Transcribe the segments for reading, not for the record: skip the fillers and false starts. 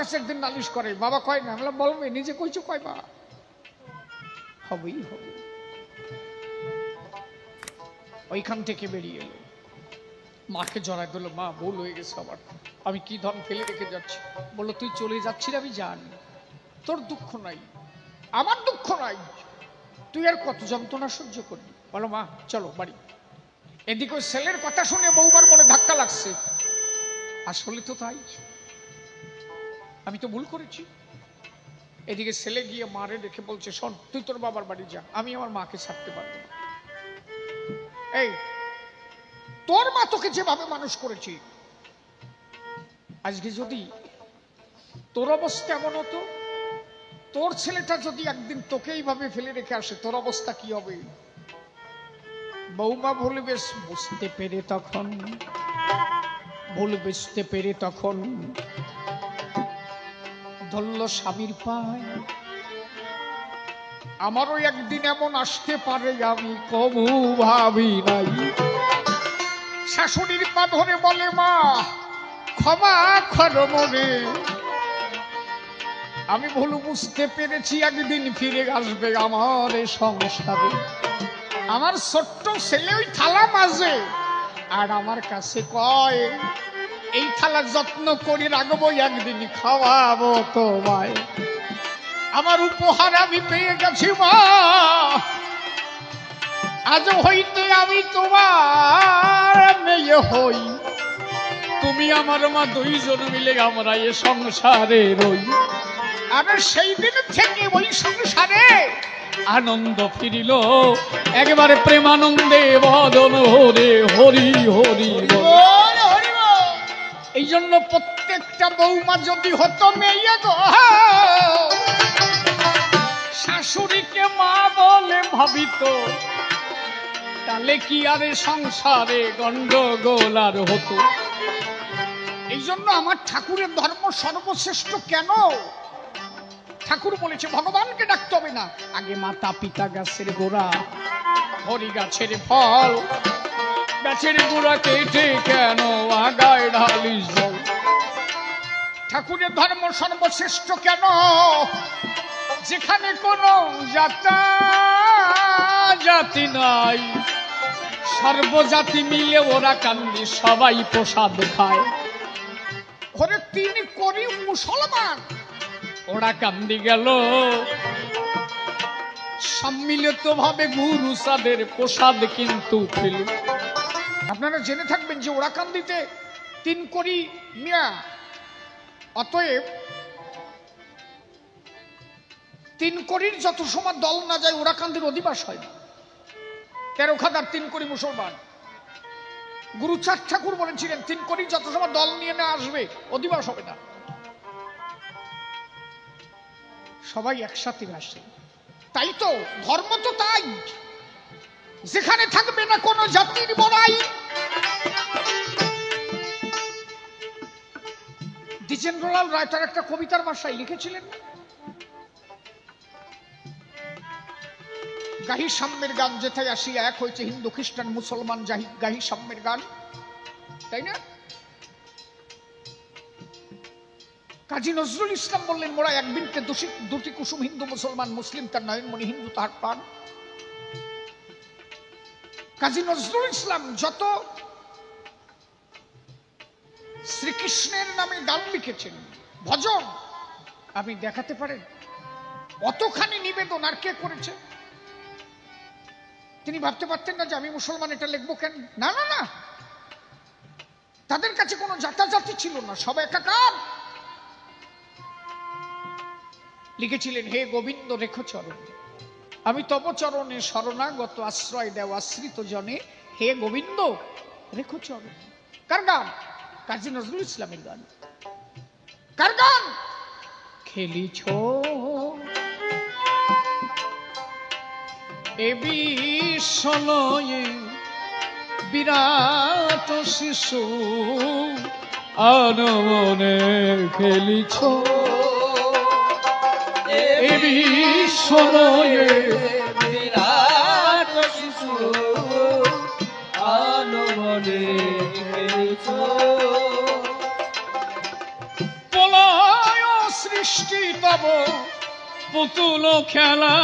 কাছে একদিন নালিশ করে, বাবা কয় না। আমরা বলবে নিজে কইছো কয় বা হবেই হবে। ওইখান থেকে বেরিয়ে এলো, মাকে জড়ায় দিল, মা ভুল হয়ে গেছে আমার, আমি কি ধন ফেলে রেখে যাচ্ছি। বললো তুই চলে যাচ্ছিস আমি জানি, তোর দুঃখ নাই আমার দুঃখ নাই, তুই আর কত যন্ত্রণা সহ্য করবি। বলো মা চলো বাড়ি। এদিকে ছেলের কথা শুনে বউবার মনে ধাক্কা লাগছে, আসলে তো তাই, আমি তো ভুল করেছি। এদিকে ছেলে গিয়ে মারে রেখে বলছে, শোন তুই তোর বাবার বাড়ি যা, আমি আমার মাকে ছাড়তে পারবো না। এই তোর মা তোকে যেভাবে মানুষ করেছি, আজকে যদি তোর অবস্থা এমন হতো, তোর ছেলেটা যদি একদিন তোকে এইভাবে ফেলে রেখে আসে, তোর অবস্থা কি হবে? বৌমা বলবে বুঝতে পেরে তখন, ভুল বুঝতে পেরে তখন ধরল স্বামীর পায়। আমারও একদিন এমন আসতে পারে, আমি কবু ভাবি নাই। শাশুড়ির পা ধরে বলে, মা ক্ষমা করো মনে, আমি ভুল বুঝতে পেরেছি, একদিন ফিরে আসবে আমার সংসারে। আমার ছোট্ট ছেলে ওই থালা মাঝে, আর আমার কাছে কয় এই থালা যত্ন করে রাখবো, একদিন খাওয়াবো তোমায়। আমার উপহার আমি পেয়ে গেছি মা, আজ হইতে আমি তোমার মেয়ে হই, তুমি আমার মা, দুইজন মিলে আমরা এ সংসারে রই। আর সেই দিন থেকে ওই সংসারে আনন্দ ফিরিল, একবারে প্রেমানন্দে বদন হরে হরি হরি। এই জন্য প্রত্যেকটা বৌমা যদি হতো মেয়ে গো, শাশুড়িকে মা বলে ভাবিত, তাহলে কি আর সংসারে গন্ডগোল আর হতো। এই জন্য আমার ঠাকুরের ধর্ম সর্বশ্রেষ্ঠ কেন? ঠাকুর বলেছে ভগবানকে ডাকতে হবে না, আগে মাতা পিতা গাছের গোড়া, হরি গাছের ফল, গাছের গোড়া কেটে কেন আগায় ঢালিস জল। ঠাকুরের ধর্ম সর্বশ্রেষ্ঠ কেন? যেখানে কোনো জাতি নাই, সর্বজাতি মিলে ওরা কান্দি সবাই প্রসাদ খায়। ওরে তিনি করি মুসলমান, ওরা কান্দি গেল সম্মিলিত ভাবে গুরু সাদের প্রসাদ কিন্তু পেল। আপনারা জেনে থাকবেন যে ওরা কান্দিতে 3 কোটি মিয়া, অতএব 3 কোটির যত সময় দল না যায় ওরা কান্দির অধিবাস হয় না। 13,000 3 কোটি মুসলমান। গুরুচাঁদ ঠাকুর বলেছিলেন 3 কোটি যত সময় দল নিয়ে না আসবে অধিবাস হবে না, সবাই একসাথে আসে। তাই তো ধর্ম তো তাই, যেখানে থাকবে না কোনো জাতির বড়াই। দ্বিজেন্দ্রলাল রায় তার একটা কবিতার ভাষায় লিখেছিলেন, গাহি সাম্যের গান যেথায় আসিয়া এক হয়েছে হিন্দু খ্রিস্টান মুসলমান, গাহি সাম্যের গান, তাই না? কাজী নজরুল ইসলাম বললেন, মোরা এক বৃন্তে দুটি কুসুম, হিন্দু মুসলমান, মুসলিম তার নয়নমণি, হিন্দু তাহার প্রাণ। কাজী নজরুল ইসলাম যত শ্রীকৃষ্ণের নামে গান লিখেছেন, ভজন, আপনি দেখাতে পারেন অতখানি নিবেদন আর কে করেছে? তিনি ভাবতে পারতেন না যে আমি মুসলমান, এটা লিখবো কেন? না না না, তাদের কাছে কোনো জাতাজাতি ছিল না, সব একাকার। লিখেছিলেন, হে গোবিন্দ রেখো চরণ, আমি তব চরণে শরণাগত, আশ্রয় দেও আশ্রিত জনে, হে গোবিন্দ রেখো চরণ। কার গান? কাজী নজরুল ইসলামের গান। কার গান? খেলিছ এ বিশ্বলয়ে বিরাট শিশু, আনমনে খেলিছ এ বিশ্বলয়ে বিরাট শিশু, আনমনে খেলিছ। প্রলয় সৃষ্টি তব পুতুল খেলা,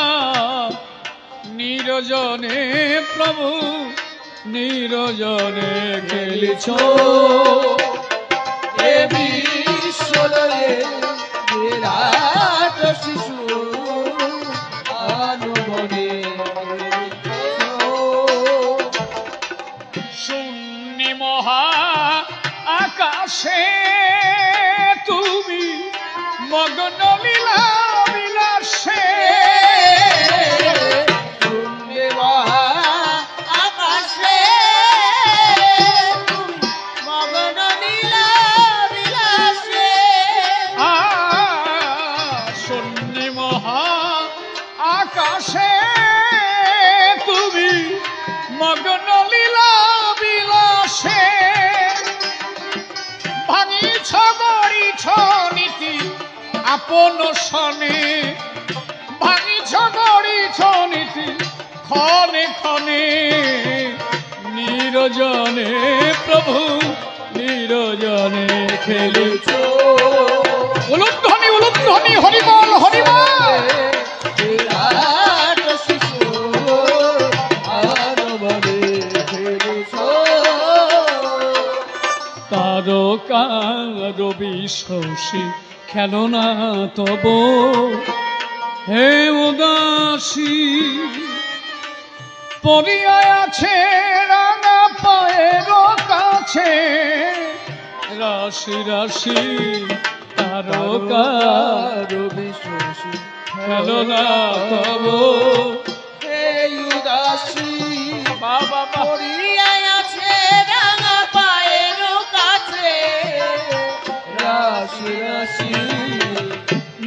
নিরজনে প্রভু নিরজনে খেলিছ। দেবী ঈশ্বরে বিরাট শিশু আনুবনে শূন্য মহা আকাশে তুমি মগ্ন লীলা বিলাসে। আকাশে মগ্ন লীলা বিলাসে। শূন্য মহা আকাশে তুমি মগ্ন লীলা বিলাসে। ভাঙিছ গড়িছ নীতি আপন সনে, ভাঙিছ গড়িছ নীতি ক্ষণে ক্ষণে। নিরজনে প্রভু নিরজনে খেলিছ। উলুধ্বনি উলুধ্বনি হরিবল হরিবল। বিরাট শিশু আনুবনে খেলিছ। তারকা রবি শশী খেলনা তব হে উদাসী। পড়িয়া আছে রাঙা পায়ের কাছে রাশি রাশি তারকা রবি শশী খেলনা তব। এই উদাসী বাবা পড়িয়া আছে রাঙা পায়ের কাছে রাশি রাশি।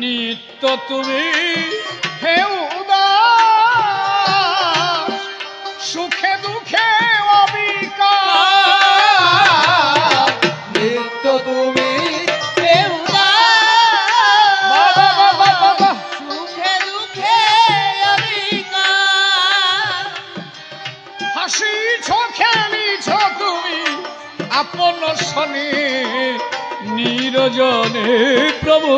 নিত্য তুমি হে উদাস, সুখে দুঃখে অবিকার। নিত্য তুমি হে বাবা বাবা বাবা। সুখে দুঃখে অবিকার। হাসিছ খেলিছ তুমি আপন সনে। নিরজনে প্রভু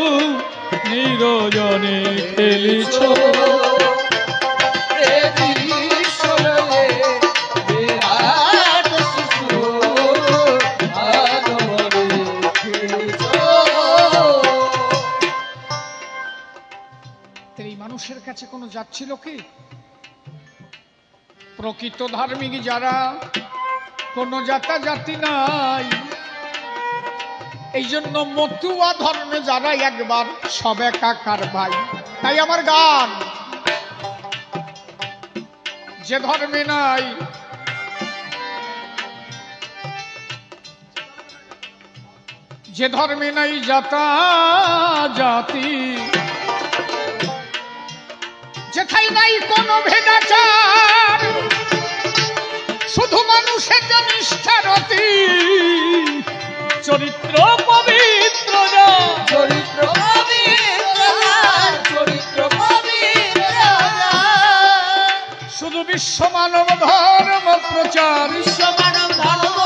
নিরজনে খেলিছ। এই মানুষের কাছে কোনো জাত ছিল কি? প্রকৃত ধার্মিক যারা, কোনো জাতা জাতি নাই। এই জন্য মতুয়া ধর্মে যারা একবার সব একাকার ভাই। তাই আমার গান, যে ধর্মে নাই যে ধর্মে নাই জাতা জাতি, যেথায় নাই কোনো ভেদাচার, শুধু মানুষের নিষ্ঠারতি চরিত্র পবিত্র। চরিত্র চরিত্র শুধু বিশ্ব মানব ধর্ম প্রচার, বিশ্ব মানব ধর্ম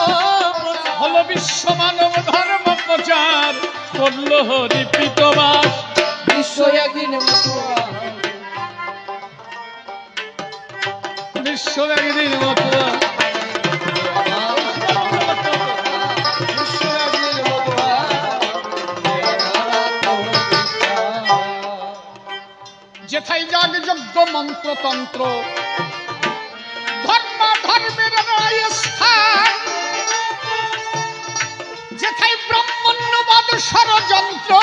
হলো বিশ্ব মানব ধর্ম প্রচার। করলো হরিপিতবাস বিশ্ব একদিন বিশ্ব একদিন মতুয়া। যেথায় যাগ যজ্ঞ মন্ত্রতন্ত্র, ধর্ম ধর্মের রায় স্থান, যেথায় ব্রহ্মণ্যবাদ ষড়যন্ত্র,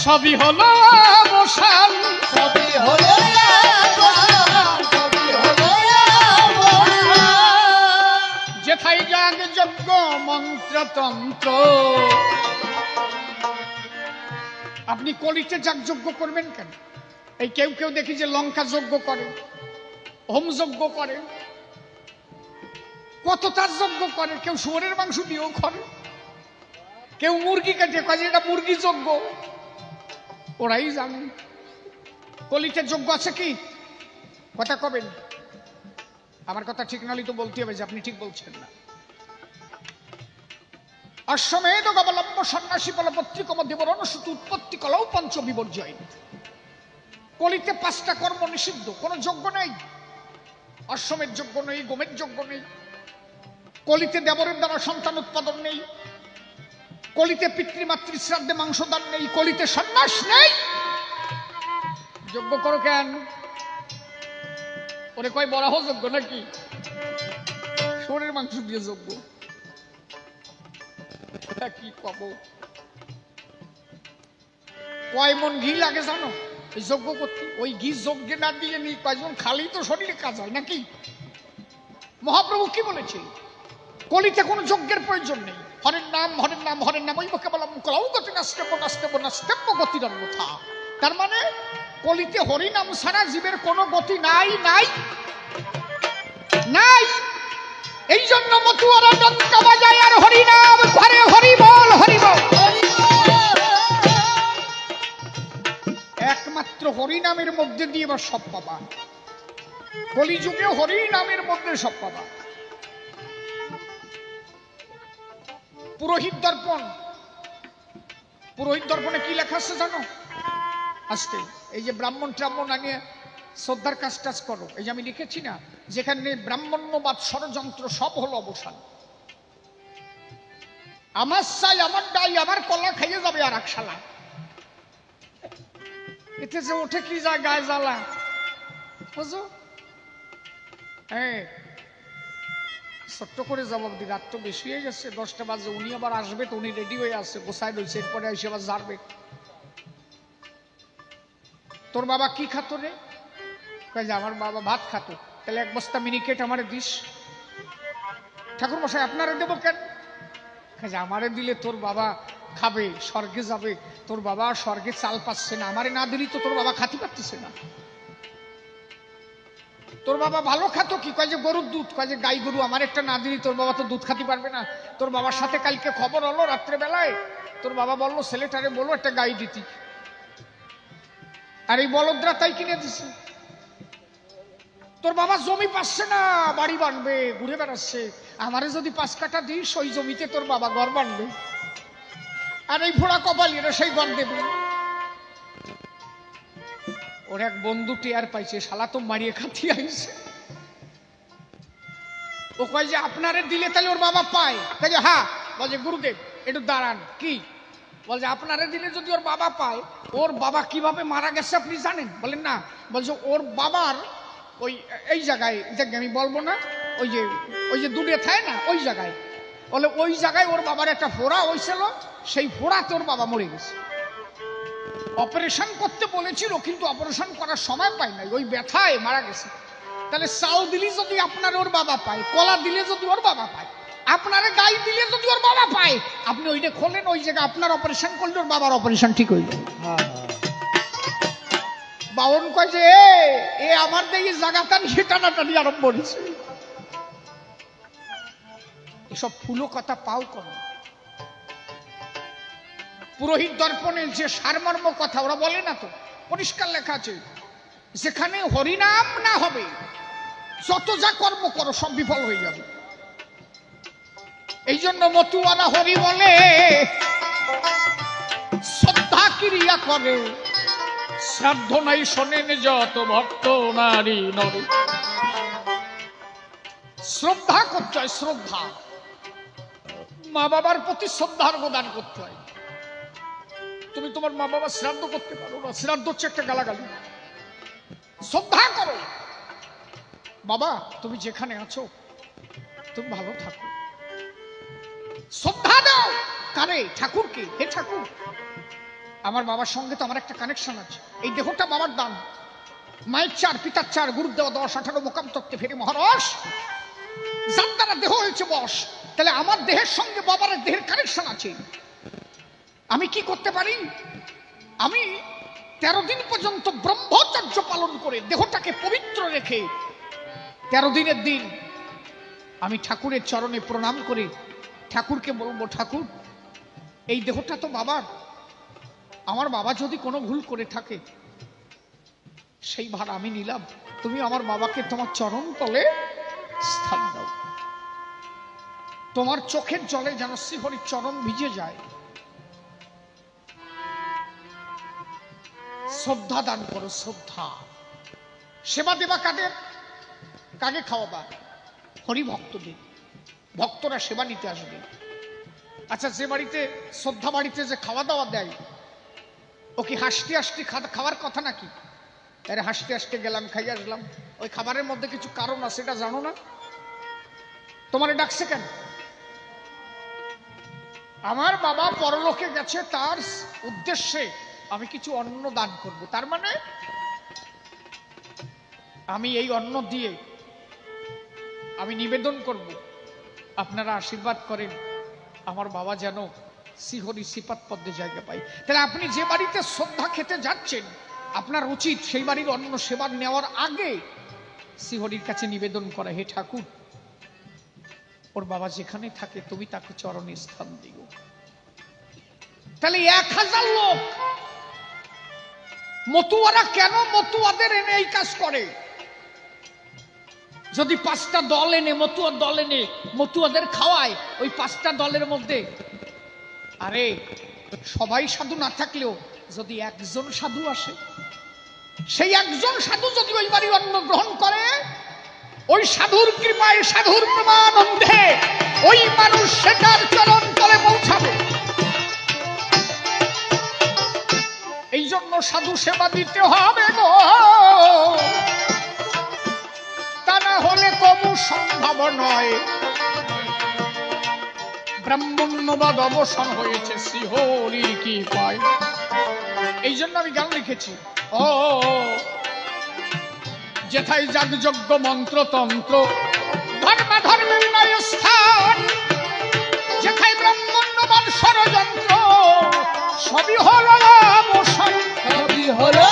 সবই হলো অবসান। সবই হলো যেথায় যাগ যজ্ঞ মন্ত্রতন্ত্র। আপনি কলিতে যাগযজ্ঞ করবেন কেন? এই কেউ কেউ দেখি যে লঙ্কা যজ্ঞ করে, হোম যজ্ঞ করে, কত তার যজ্ঞ করে। কেউ শুয়োরের মাংস দিয়েও করে, কেউ মুরগি কাটে কাজে এটা মুরগি যজ্ঞ। ওরাই জানে কলিতে যজ্ঞ আছে কি? কথা কবেন? আমার কথা ঠিক নাহলে তো বলতে হবে যে আপনি ঠিক বলছেন না। অশ্বমেধ গবলম্ব সন্ন্যাসী বল পত্রিকম দেবরণসূত উৎপত্তি কলাও পঞ্চ বিবর্জয়। কলিতে 5টা কর্ম নিষিদ্ধ, কোনো যজ্ঞ নেই। অশ্বমের যজ্ঞ নেই, গোমের যজ্ঞ নেই। কলিতে দেবরের দ্বারা সন্তান উৎপাদন নেই। কলিতে পিতৃমাতৃ শ্রাদ্ধে মাংসদান নেই। কলিতে সন্ন্যাস নেই। যজ্ঞ করো কেন? ওরে কয় বরাহ যজ্ঞ নাকি? শরীরের মাংস দিয়ে যজ্ঞ কি পাবো? কয় মন ঘি লাগে জানো এই যজ্ঞ করতে? ওই ঘি যজ্ঞে না দিয়ে নি কয়জন খালি তো শরীরে কাজ হয় নাকি? মহাপ্রভু কি বলেছে? কলিতে কোনো যজ্ঞের প্রয়োজন নেই। হরের নাম হরের নাম হরের নাম, ওই কেবলম কলাও গতি নাস্তেব্য নাস্তেব্য নাস্তেব্য গতির অন্যথা। তার মানে কলিতে হরিনাম ছাড়া জীবের কোনো গতি নাই নাই নাই। এই জন্য মতুয়ারা ডঙ্কা বাজায় আর হরিনাম করে, হরি বল হরি বল। একমাত্র হরিনামের মধ্যে দিয়ে এবার সব পাবা। কলিযুগে হরিনামের মধ্যে সব পাবা। পুরোহিত দর্পণ, পুরোহিত দর্পণে কি লেখা আছে জানো? আজকে এই যে ব্রাহ্মণ ট্রাহ্মণ আনিয়ে শ্রদ্ধার কাজ টাজ করো, এই যে আমি লিখেছি না, যেখানে ব্রাহ্মণ্যবাদ ষড়যন্ত্র সব হলো অবসান। আমার চাই, আমার ডাই, আমার কলা খাইয়ে যাবে আর একশালা। এতে যে ওঠে কি যায় গায়ে জ্বালা, বুঝো? হ্যাঁ, ছোট্ট করে জবাব দি, রাত তো বেশি হয়ে গেছে, 10টা বাজে। উনি আবার আসবে তো, উনি রেডি হয়ে আসছে, গোসাই রয়েছে, এরপরে এসে আবার জারবে। তোর বাবা কি খাতো রে? যে আমার বাবা ভাত খাতো। তাহলে 1 বস্তা মিনিকেট আমারে দিস। ঠাকুর মশাই আপনারে দেবো কেন? আমারে দিলে তোর বাবা খাবে, স্বর্গে যাবে। তোর বাবা স্বর্গে চাল পাচ্ছে না, আমারে না দিলি তো তোর বাবা খাতি পারতেছে না। তোর বাবা ভালো খাতো কি? কয় যে গরুর দুধ। কয় যে গাই গরু, আমার একটা না দিলি তোর বাবা তো দুধ খাতি পারবে না। তোর বাবার সাথে কালকে খবর হলো রাত্রেবেলায়, তোর বাবা বললো ছেলেটারে বলো একটা গাই দিতি। আর এই বলদরা তাই কিনে দিছে। তোর বাবা জমি পাচ্ছে না, বাড়ি বানবে, ঘুরে বেড়াচ্ছে। আমারে যদি 5 কাঠা দিস, ওই জমিতে তোর বাবা ঘর বানবে। আর এই ফোড়া কপালি এরা সেই ঘর দেবে। ওর এক বন্ধু টেয়ার পাইছে, শালা তো মারিয়ে খাতি আইছে। ও কয় যে আপনারে দিলে তাহলে ওর বাবা পায়। তাই হ্যাঁ, বলছে গুরুদেব একটু দাঁড়ান। কি বলছে? আপনারে দিলে যদি ওর বাবা পায়, ওর বাবা কিভাবে মারা গেছে আপনি জানেন? বলেন না। বলছে ওর বাবার ওই এই জায়গায়, আমি বলবো না, ওই যে দুধে থাকে না, ওই জায়গায়, বলে ওই জায়গায় ওর বাবার একটা ফোড়া হয়েছিল, সেই ফোড়াতে ওর বাবা মরে গেছে। অপারেশন করতে বলেছিল, কিন্তু অপারেশন করার সময় পায় নাই, ওই ব্যথায় মারা গেছে। তাহলে চাল দিলে যদি আপনার ওর বাবা পায়, কলা দিলে যদি ওর বাবা পায়, আপনার গাই দিলে যদি ওর বাবা পায়, আপনি ওইটা খোলেন, ওই জায়গায় আপনার অপারেশন করলে ওর বাবার অপারেশন ঠিক হয়ে যাবে। বাউন কয় যে এ আমার দেখি জায়গাটা নিয়ে টানাটানি আরম্ভ করেছে। এসব ফুলো কথা পাও কম। পুরোহিত দর্পণে যে সারমর্ম কথা ওরা বলে না তো, পরিষ্কার লেখা আছে, যেখানে হরিনাম না হবে যত যা কর্ম করো সব বিফল হয়ে যাবে। এই জন্য মতুয়ারা হরি বলে, শ্রদ্ধা ক্রিয়া করে, শ্রাদ্ধ নাই শোনেন যত ভক্ত নারী নরে। শ্রদ্ধা করতে হয়, শ্রদ্ধা। মা বাবার প্রতি শ্রদ্ধার প্রদান করতে হয়। তুমি তোমার মা বাবার শ্রাদ্ধ করতে পারো না, শ্রাদ্ধ হচ্ছে একটা গালাগালি। শ্রদ্ধা করো। বাবা তুমি যেখানে আছো তুমি ভালো থাকো। শ্রদ্ধা দাও কারে? ঠাকুরকে। হে ঠাকুর, আমার বাবার সঙ্গে তো আমার একটা কানেকশন আছে, এই দেহটা বাবার দান, মায়ের 4 পিতার 4, গুরুর দেওয়া 10, 18 মোকাম তত্ত্বে ফেরে মহারস, যার দ্বারা দেহ হয়েছে বশ। তাহলে আমার দেহের সঙ্গে বাবার দেহের কানেকশন আছে। আমি কি করতে পারি? আমি 13 দিন পর্যন্ত ব্রহ্মচর্য পালন করে দেহটাকে পবিত্র রেখে 13 দিনের দিন আমি ঠাকুরের চরণে প্রণাম করে ঠাকুরকে বলবো, ঠাকুর এই দেহটা তো বাবার, আমার বাবা যদি কোনো ভুল করে থাকে সেই ভার আমি নিলাম, তুমি আমার বাবাকে তোমার চরণ তলে স্থান দাও। তোমার চোখের জলে যেন শ্রীহরির চরণ ভিজে যায়। শ্রদ্ধা দান করো, শ্রদ্ধা। সেবা দেবা কাদের? কাকে খাওয়াবা? হরি ভক্তদের। ভক্তরা সেবা নিতে আসবে। আচ্ছা, যে বাড়িতে শ্রদ্ধা বাড়িতে যে খাওয়া দাওয়া দেয়, ও কি হাসতে হাসতে খাওয়ার কথা নাকি? আরে হাসতে হাসতে গেলাম, খাইয়ে আসলাম, ওই খাবারের মধ্যে কিছু কারণ আছে, এটা জানো না? তোমারে ডাকছে কেন? আমার বাবা পরলোকে গেছে, তার উদ্দেশ্যে আমি কিছু অন্ন দান করব। তার মানে আমি এই অন্ন দিয়ে আমি নিবেদন করব, আপনারা আশীর্বাদ করেন আমার বাবা যেন শ্রীহরি শ্রীপাদ পদ্মে জায়গা পায়। তাহলে আপনি যে বাড়িতে শ্রদ্ধা খেতে যাচ্ছেন, আপনার উচিত সেই বাড়ির অন্ন সেবা নেওয়ার আগে শ্রীহরির কাছে নিবেদন করা, হে ঠাকুর, ওর বাবা যেখানে থাকে তুমি তাকে চরণে স্থান দিও। তাহলে 1000 লোক মতুয়ারা কেন মতুয়াদের এনে এই কাজ করে? যদি 5টা দল এনে মতুয়ার দল এনে মতুয়াদের খাওয়ায়, ওই 5টা দলের মধ্যে আরে সবাই সাধু না থাকলেও যদি একজন সাধু আসে, সেই একজন সাধু যদি ওই বাড়ি অন্ন গ্রহণ করে, ওই সাধুর কৃপায়, সাধুর প্রমানন্দে ওই মানুষ সেটার চরণ তলে পৌঁছাবে। এই জন্য সাধু সেবা দিতে হবে গো, তা না হলে কবু সম্ভব নয়। ব্রাহ্মণ্যবাদ অবসান হয়েছে শ্রীহরির কৃপায়। এই জন্য আমি গান লিখেছি, ও যেথায় যাগযজ্ঞ মন্ত্রতন্ত্র ধর্মাধর্মের নয় স্থান, যেথায় ব্রাহ্মণ্যবাদ ষড়যন্ত্র সবই হলো অবসান, সবই হলো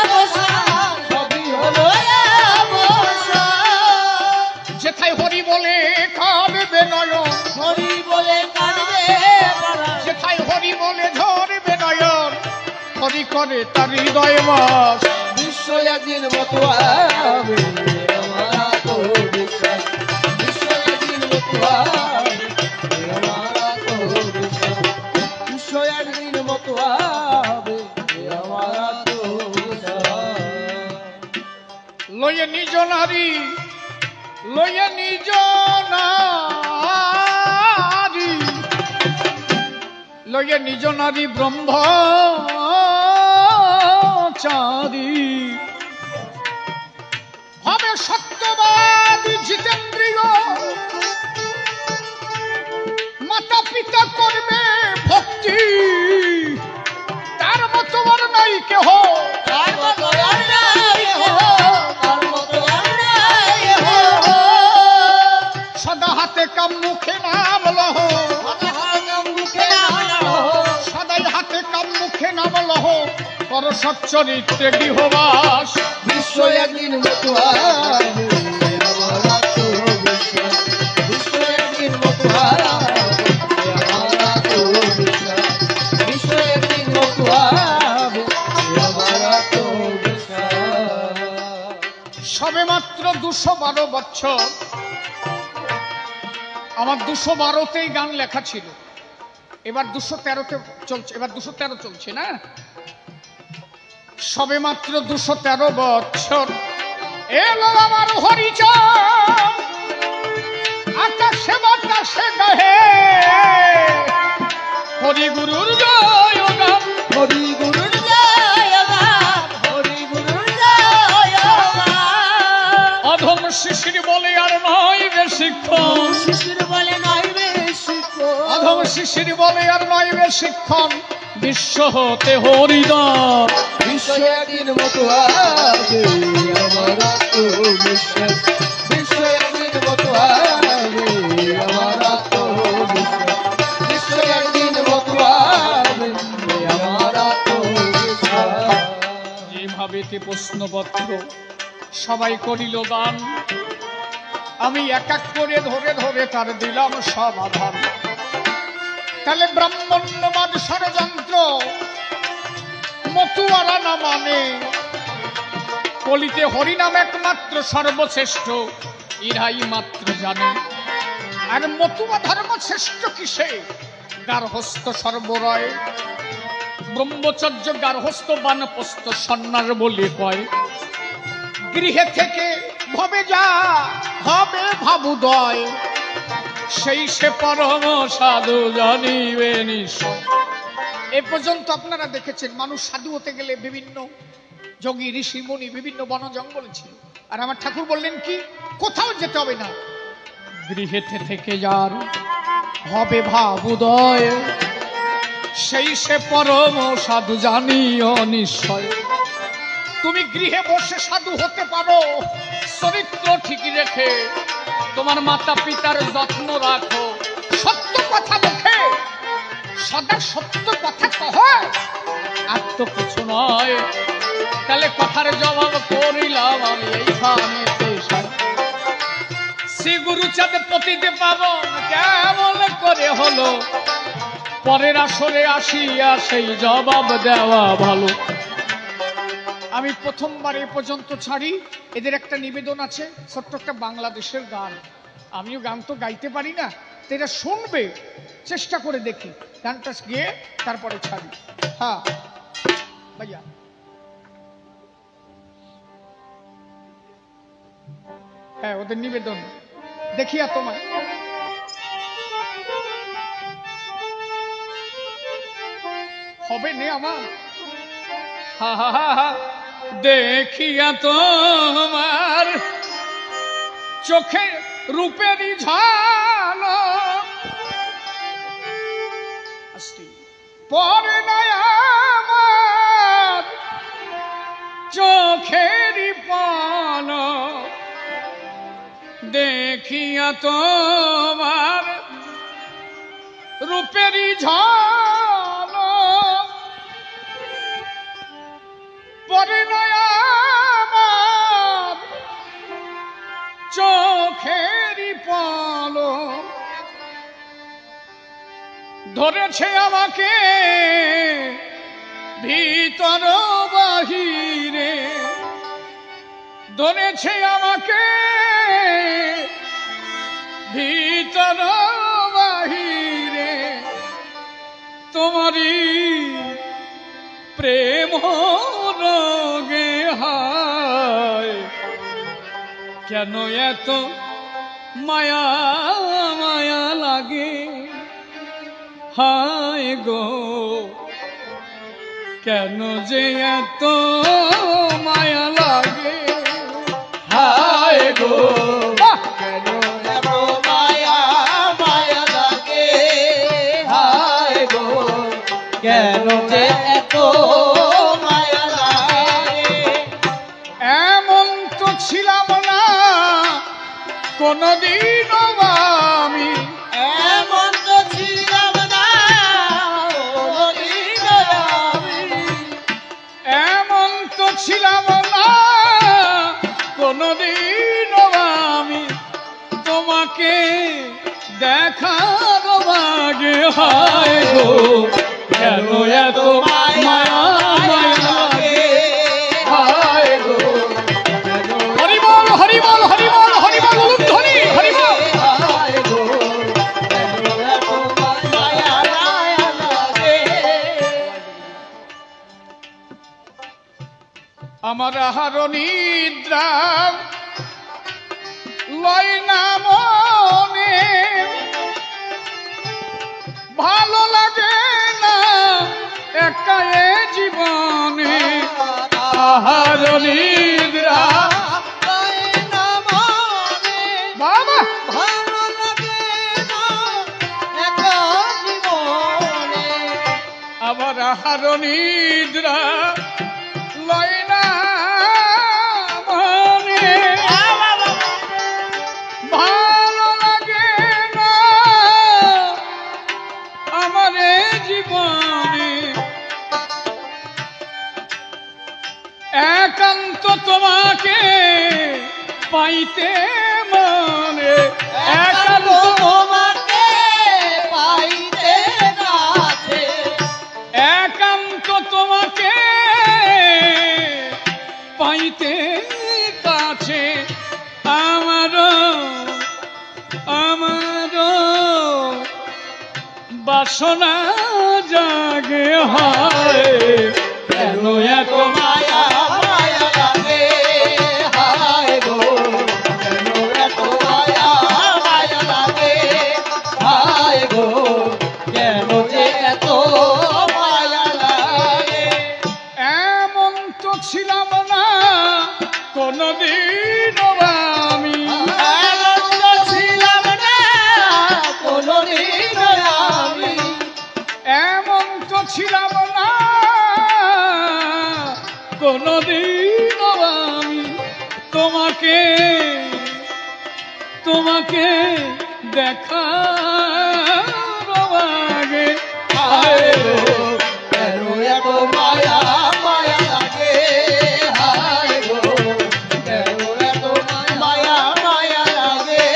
অবসান, সবই হলো অবসান। যেথায় হরি বলে কাঁদবে নয়ন, হরি বলে কাঁদবে পরাণ, যেথায় হরি বলে ঝরবে নয়ন, হরি করে তার হৃদয় বাস। বিশ্ব একদিন মতুয়া হবে, আমার তো বিশ্বাস। বিশ্ব একদিন মতুয়া হবে, আমার তো বিশ্বাস। বিশ্ব একদিন মতুয়া হবে, আমার তো বিশ্বাস। লয়ে নিজ নারী, লয়ে নিজ নারী, লয়ে নিজ নারী ব্রহ্মচারী হবে সত্যবাদী জিতেন্দ্রিয়, মাতা পিতা করবে ভক্তি, তার মতো আর নাই কেহ, তার মতো আর নাই হো, তার মতো আর নাই হো। সদা হাতে কাম মুখে নাম লহ, মুখে নাম লহ, সদাই হাতে কাম মুখে নাম লহ, পর সচ্চরিত্রে গৃহবাস। বিশ্ব একদিন মতুয়া হবে, আমার তো বিশ্বাস। বিশ্ব একদিন মতুয়া হবে, আমার তো বিশ্বাস। বিশ্ব একদিন মতুয়া হবে, আমার তো বিশ্বাস। সবে মাত্র 212 বছর, আমার 212তেই গান লেখা ছিল, এবার 213তে চলছে, এবার 213 চলছে না। সবে মাত্র 213 বছর এলো আমার হরিচরণ, আকাশে বাতাসে গাহে হরি গুরুর জয় গান, হরি গুরুর জয় গান, হরি গুরুর জয় গান। অধম শিশির বলে আর নয় বেশিক্ষণ, শিশির বলে নয় বেশিক্ষণ, অধম শিশির বলে আর নয় বেশিক্ষণ, বিশ্ব হতে হরিদান। বিশ্ব একদিন মতুয়া হবে, আমার তো বিশ্বাস। বিশ্ব একদিন মতুয়া হবে, আমার তো বিশ্বাস। বিশ্ব একদিন মতুয়া হবে, আমার তো বিশ্বাস। যেভাবেতে প্রশ্নপত্র সবাই করিল দান, আমি এক এক করে ধরে ধরে তার দিলাম সমাধান। তাহলে ব্রাহ্মণ্যবাদ ষড়যন্ত্র মতুয়ারা না মানে, কলিতে হরিনাম একমাত্র সর্বশ্রেষ্ঠ, ইহাই মাত্র জানে। আর মতুয়া ধর্ম শ্রেষ্ঠ কিসে? গার্হস্থ সর্বরয়, ব্রহ্মচর্য গার্হস্থ বানপ্রস্থ সন্ন্যাস বলি কয়। গৃহে থেকে ভবে যা হবে ভাবুদয়, সেই সে পরম সাধু জানিবে নিশ্চয়। এ পর্যন্ত আপনারা দেখেছেন মানুষ সাধু হতে গেলে বিভিন্ন যোগী ঋষি মুনি বিভিন্ন বন জঙ্গলে ছিল। আর আমার ঠাকুর বললেন কি, কোথাও যেতে হবে না, গৃহেতে থেকে যার হবে ভাবুদয়, সেই সে পরম সাধু জানিও নিশ্চয়। তুমি গৃহে বসে সাধু হতে পারো, চরিত্র ঠিকই রেখে তোমার মাতা পিতার যত্ন রাখো, সত্য কথা মুখে সদা সত্য কথা কহ, আর তো কিছু নয়। তাহলে কথার জবাব করিলাম আমি এইখানেতে। শ্রী গুরুচাঁদ পতিতে পাবন কেমন করে হলো, পরের আসরে আসিয়া সেই জবাব দেওয়া ভালো। আমি প্রথমবার এ পর্যন্ত ছাড়ি, এদের একটা নিবেদন আছে, ছোট্ট একটা বাংলাদেশের গান। আমিও গান তো গাইতে পারি না, তো এরা শুনবে, চেষ্টা করে দেখি, গানটা গিয়ে তারপরে ছাড়ি। হ্যাঁ ভাইয়া, হ্যাঁ ওদের নিবেদন দেখিয়া তোমায়। হবে নে আমার, হা হা হা হা, দেখিয়া তোমার চোখে রূপেরই ঝালক, পরে নাই আমার চোখেরই পলক, দেখিয়া তোমার রূপেরই ঝালক, পরে নাই আমার চোখেরই পলক, ধরেছে আমাকে ভিতর বাহিরে, ধরেছে আমাকে ভিতর বাহিরে, তোমারই প্রেম রোগে হায়, কেন এত মায়া মায়া লাগে, হায় গো কেন যে এত মায়া লাগে, হায় গো কেন এত মায়া মায়া লাগে, হায় গো কেন যে এত মায়া লাগে। এমন তো ছিলাম না কোনদিনও আমি, এমন তো ছিলাম না কোনদিনও আমি, এমন তো ছিলাম না কোনদিনও আমি, তোমাকে দেখার ভাগে, হায় গো কেন এত মায়া মায়া লাগে, হায় গো। হরি বল হরি বল হরি বল হরি বল, ধ্বনি হরি বল। হায় গো কেন এত মায়া মায়া লাগে। আমার আহার নিদ্রা লয় না মনে, ভালো লাগে না একা এ জীবনে, আহার নিদ্রা বাবা ভালো লাগে না একা জীবনে, আবার আহার নিদ্রা লয় না মনে, ভালো লাগে না আমার এ জীবনে, একান্ত তোমাকে পাইতে মনে, একান্ত তোমাকে পাইতে কাছে, একান্ত তোমাকে বাসনা জাগে হয় কেন এত মায়া মায়া লাগে হায় গো কেন এত মায়া মায়া লাগে হায় গো কেন যে এত মায়া লাগে এমন তো ছিলাম না কোনদিন আমি এমন ছিলাম না কোনদিন আমি এমন তো ছিলাম না কোনদিন আমি তোমাকে তোমাকে দেখা আগে হায় গো কেন এত মায়া মায়া লাগে হায় গো কেন এত মায়া মায়া লাগে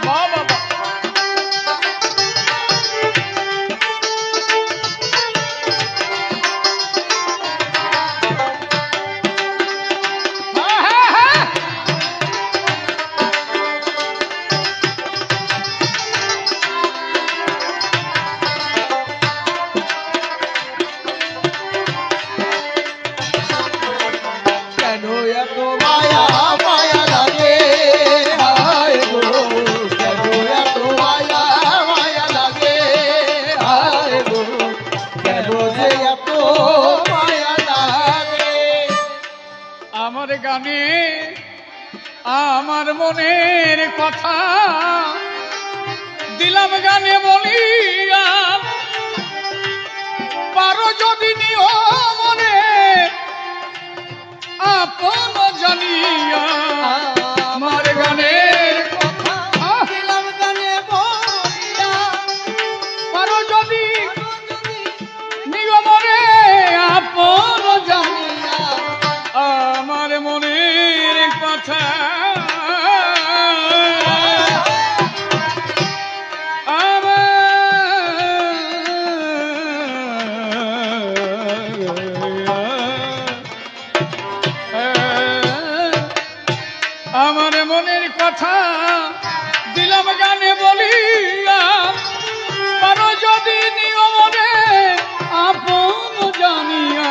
বাবা কেন এত মায়া মায়া লাগে হায় গো কেন এত মায়া মায়া লাগে হায় গো কেন যে এত মায়া লাগে আমার গানে আমার মনের কথা দিলাম গানে বলিয়া পারো যদি নিও মনে আপন জানিয়া আমার গানের কথা দিলাম গানে বলিয়া পারো যদি নিও মনে আপন জানিয়া আমার মনের কথা আমার মনের কথা দিলাম গানে বলিয়া পারো যদি নিও মনে আপন জানিয়া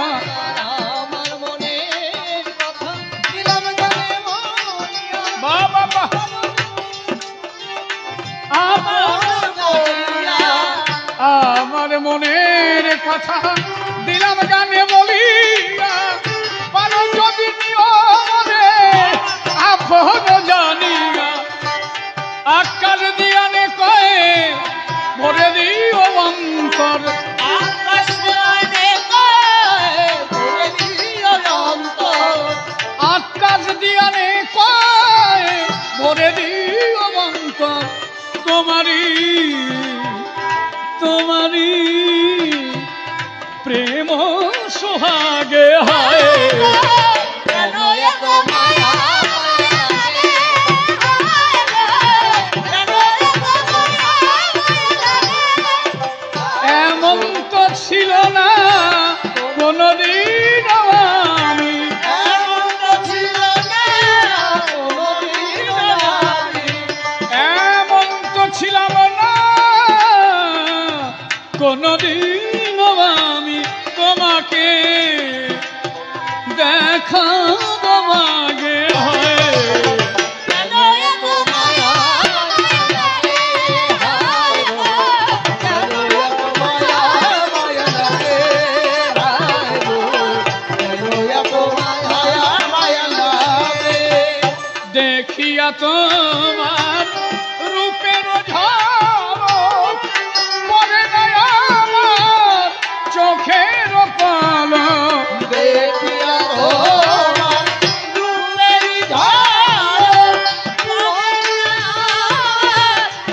আমার মনের কথা দিলাম গানে বলিয়া বাবা আমার মনের কথা দিলাম গানে বলিয়া পারো যদি নিও মনে আপন জানিয়া আকাশ দিয়ানে কয়ে ভরে দিও অন্তর আকাশ মানে কয় ভরে দিও অন্তর আকাশ দিয়ানে কয়ে ভরে দিও অন্তর তোমারি তোমারি প্রেম সোহাগে হায় কেন এত মায়া মায়া লাগে হায় গো কেন এত মায়া মায়া লাগে এমন তো ছিল না কোনদিন আমি এমন তো ছিল না কোনদিন আমি এমন তো ছিলাম না কোনদিন আমি তোমাকে দেখাবো আগে হয় কেন এত মায়া মায়া লাগে হায় গো কেন এত মায়া মায়া লাগে হায় গো কেন এত মায়া মায়া লাগে দেখিয়া তোমার রূপের ঝলক পরে নাই আমার চোখের পলক দেখিয়া তোমার রূপের ঝলক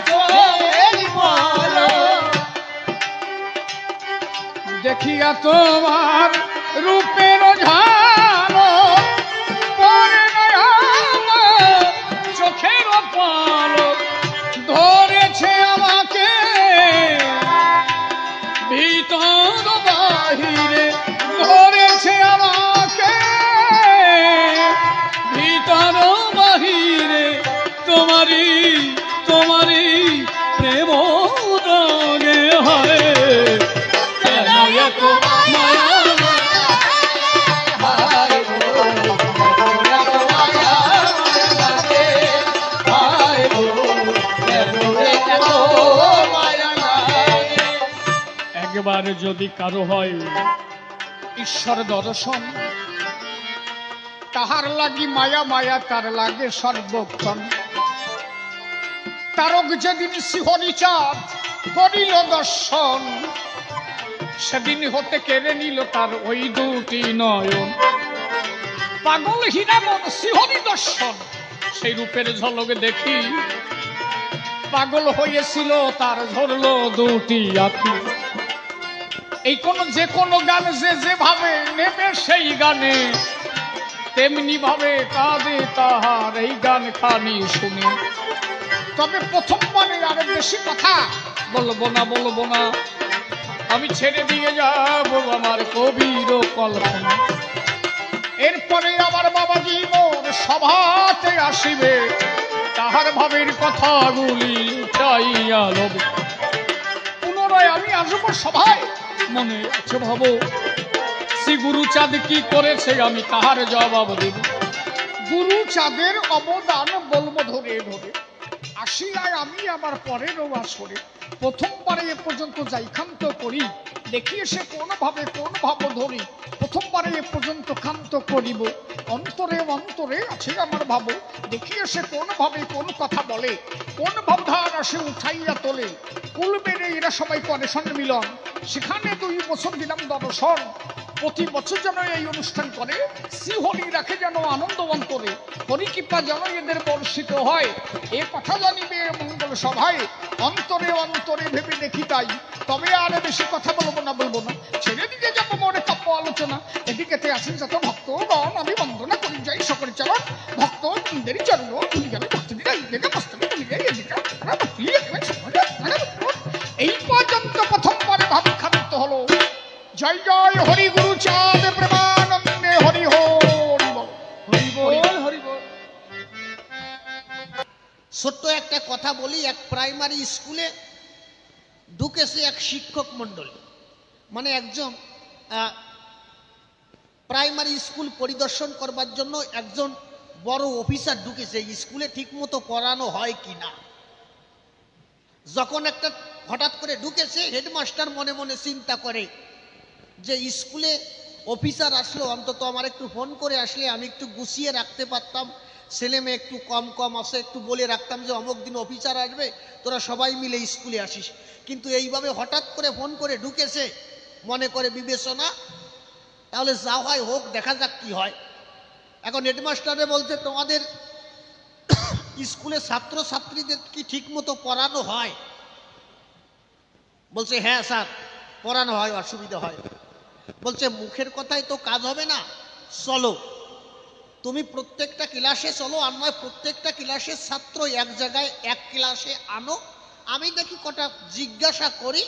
চোখের পলক দেখিয়া তোমার রূপের ঝলক পরে নাই আমার চোখের পলক ধরেছে আমাকে ভীত একবার যদি কারো হয় ঈশ্বর দর্শন, তাহার লাগি মায়া মায়া তার লাগে সর্বক্ষণ। তারক যেদিন শিহরি চাঁদ করিল দর্শন, সেদিন হতে কেড়ে নিল তার ওই দুটি নয়ন। পাগল হীরা মন শিহরি দর্শন, সেই রূপের ঝলক দেখি পাগল হয়েছিল তার ঝরল দুটি আঁখি। এই কোন যে কোনো গান যে যেভাবে নেবে সেই গানে তেমনি ভাবে কাঁদে তাহার এই গান খানি শুনে। তবে প্রথমবারে আর বেশি কথা বলবো না, আমি ছেড়ে দিয়ে যাব আমার কবির কল্পনা। এরপরে আমার বাবাজি মোর সভাতে আসিবে, তাহার ভাবের কথাগুলি চাইয়া লবে। পুনরায় আমি আসবো সভায়, মনে আছে ভাবো শ্রী গুরুচাঁদ কি করেছে আমি তাহার জবাব দেব। গুরুচাঁদের অবদান বলবো ধরে ধরে। আসিয়ায় আমি আমার পরেরও আসরে প্রথমবারে এ পর্যন্ত যাই ক্ষান্ত করি, দেখিয়ে সে কোন ভাব ধরি। প্রথমবারে এ পর্যন্ত ক্ষান্ত করিব, অন্তরে অন্তরে আছে আমার ভাব। দেখিয়ে সে কোন ভাবে কোন কথা বলে, কোন ভাবধারা সে উঠাইয়া তোলে। কুল বেড়ে এরা সবাই করে সম্মিলন, সেখানে 2 বছর দিলাম দর্শন। প্রতি বছর যেন এই অনুষ্ঠান করে, শ্রীহরি রাখে যেন আনন্দ অন্তরে। হরিকৃপা যেন এদের বর্ষিত হয়, এ কথা জানিবে মঙ্গল সভায়। অন্তরে অন্তরে ভেবে দেখি তাই, তবে আর বেশি কথা বলবো না। ছেড়ে দিকে যাবো মনে কাব্য আলোচনা। এদিকেতে আসেন যত ভক্তগণ, আমি বন্দনা করি যাই সকল চরণ। ভক্ত বৃন্দের চরণ ধুলি গেলে ভক্তি দিলে এদিকে মস্তকে তুলি যায় এদিকে। এই পর্যন্ত প্রথমবারে ভাব খান্ত হলো। জয় জয় হরি গুরুচাঁদ প্রেমানন্দে হরি হরি বল, হরি বল, হরি বল। ছোট্ট একটা কথা বলি। এক প্রাইমারি স্কুলে ঢুকেছে এক শিক্ষক মণ্ডলী, মানে একজন প্রাইমারি স্কুল পরিদর্শন করবার জন্য একজন বড় অফিসার ঢুকেছে। স্কুলে ঠিক মতো পড়ানো হয় কিনা। যখন একটা হঠাৎ করে ঢুকেছে, হেডমাস্টার মনে মনে চিন্তা করে যে স্কুলে অফিসার আসলো, অন্তত আমার একটু ফোন করে আসলে আমি একটু গুছিয়ে রাখতে পারতাম। ছেলে মেয়ে একটু কম আছে, একটু বলে রাখতাম যে অমুক দিন অফিসার আসবে, তোরা সবাই মিলে স্কুলে আসিস। কিন্তু এইভাবে হঠাৎ করে ফোন করে ঢুকেছে, মনে করে বিবেচনা, তাহলে যা হয় হোক, দেখা যাক কি হয়। এখন হেডমাস্টারে বলছে, তোমাদের স্কুলে ছাত্রছাত্রীদের কি ঠিক মতো পড়ানো হয়? বলছে, হ্যাঁ স্যার, পড়ানো হয়, অসুবিধা হয়। বলছে, মুখের কথায় তো কাজ হবে না, চলো তুমি প্রত্যেকটা ক্লাসে চলো, আর নয় প্রত্যেকটা ক্লাসের ছাত্র এক জায়গায় এক ক্লাসে আনো, আমি দেখি কটা জিজ্ঞাসা করি,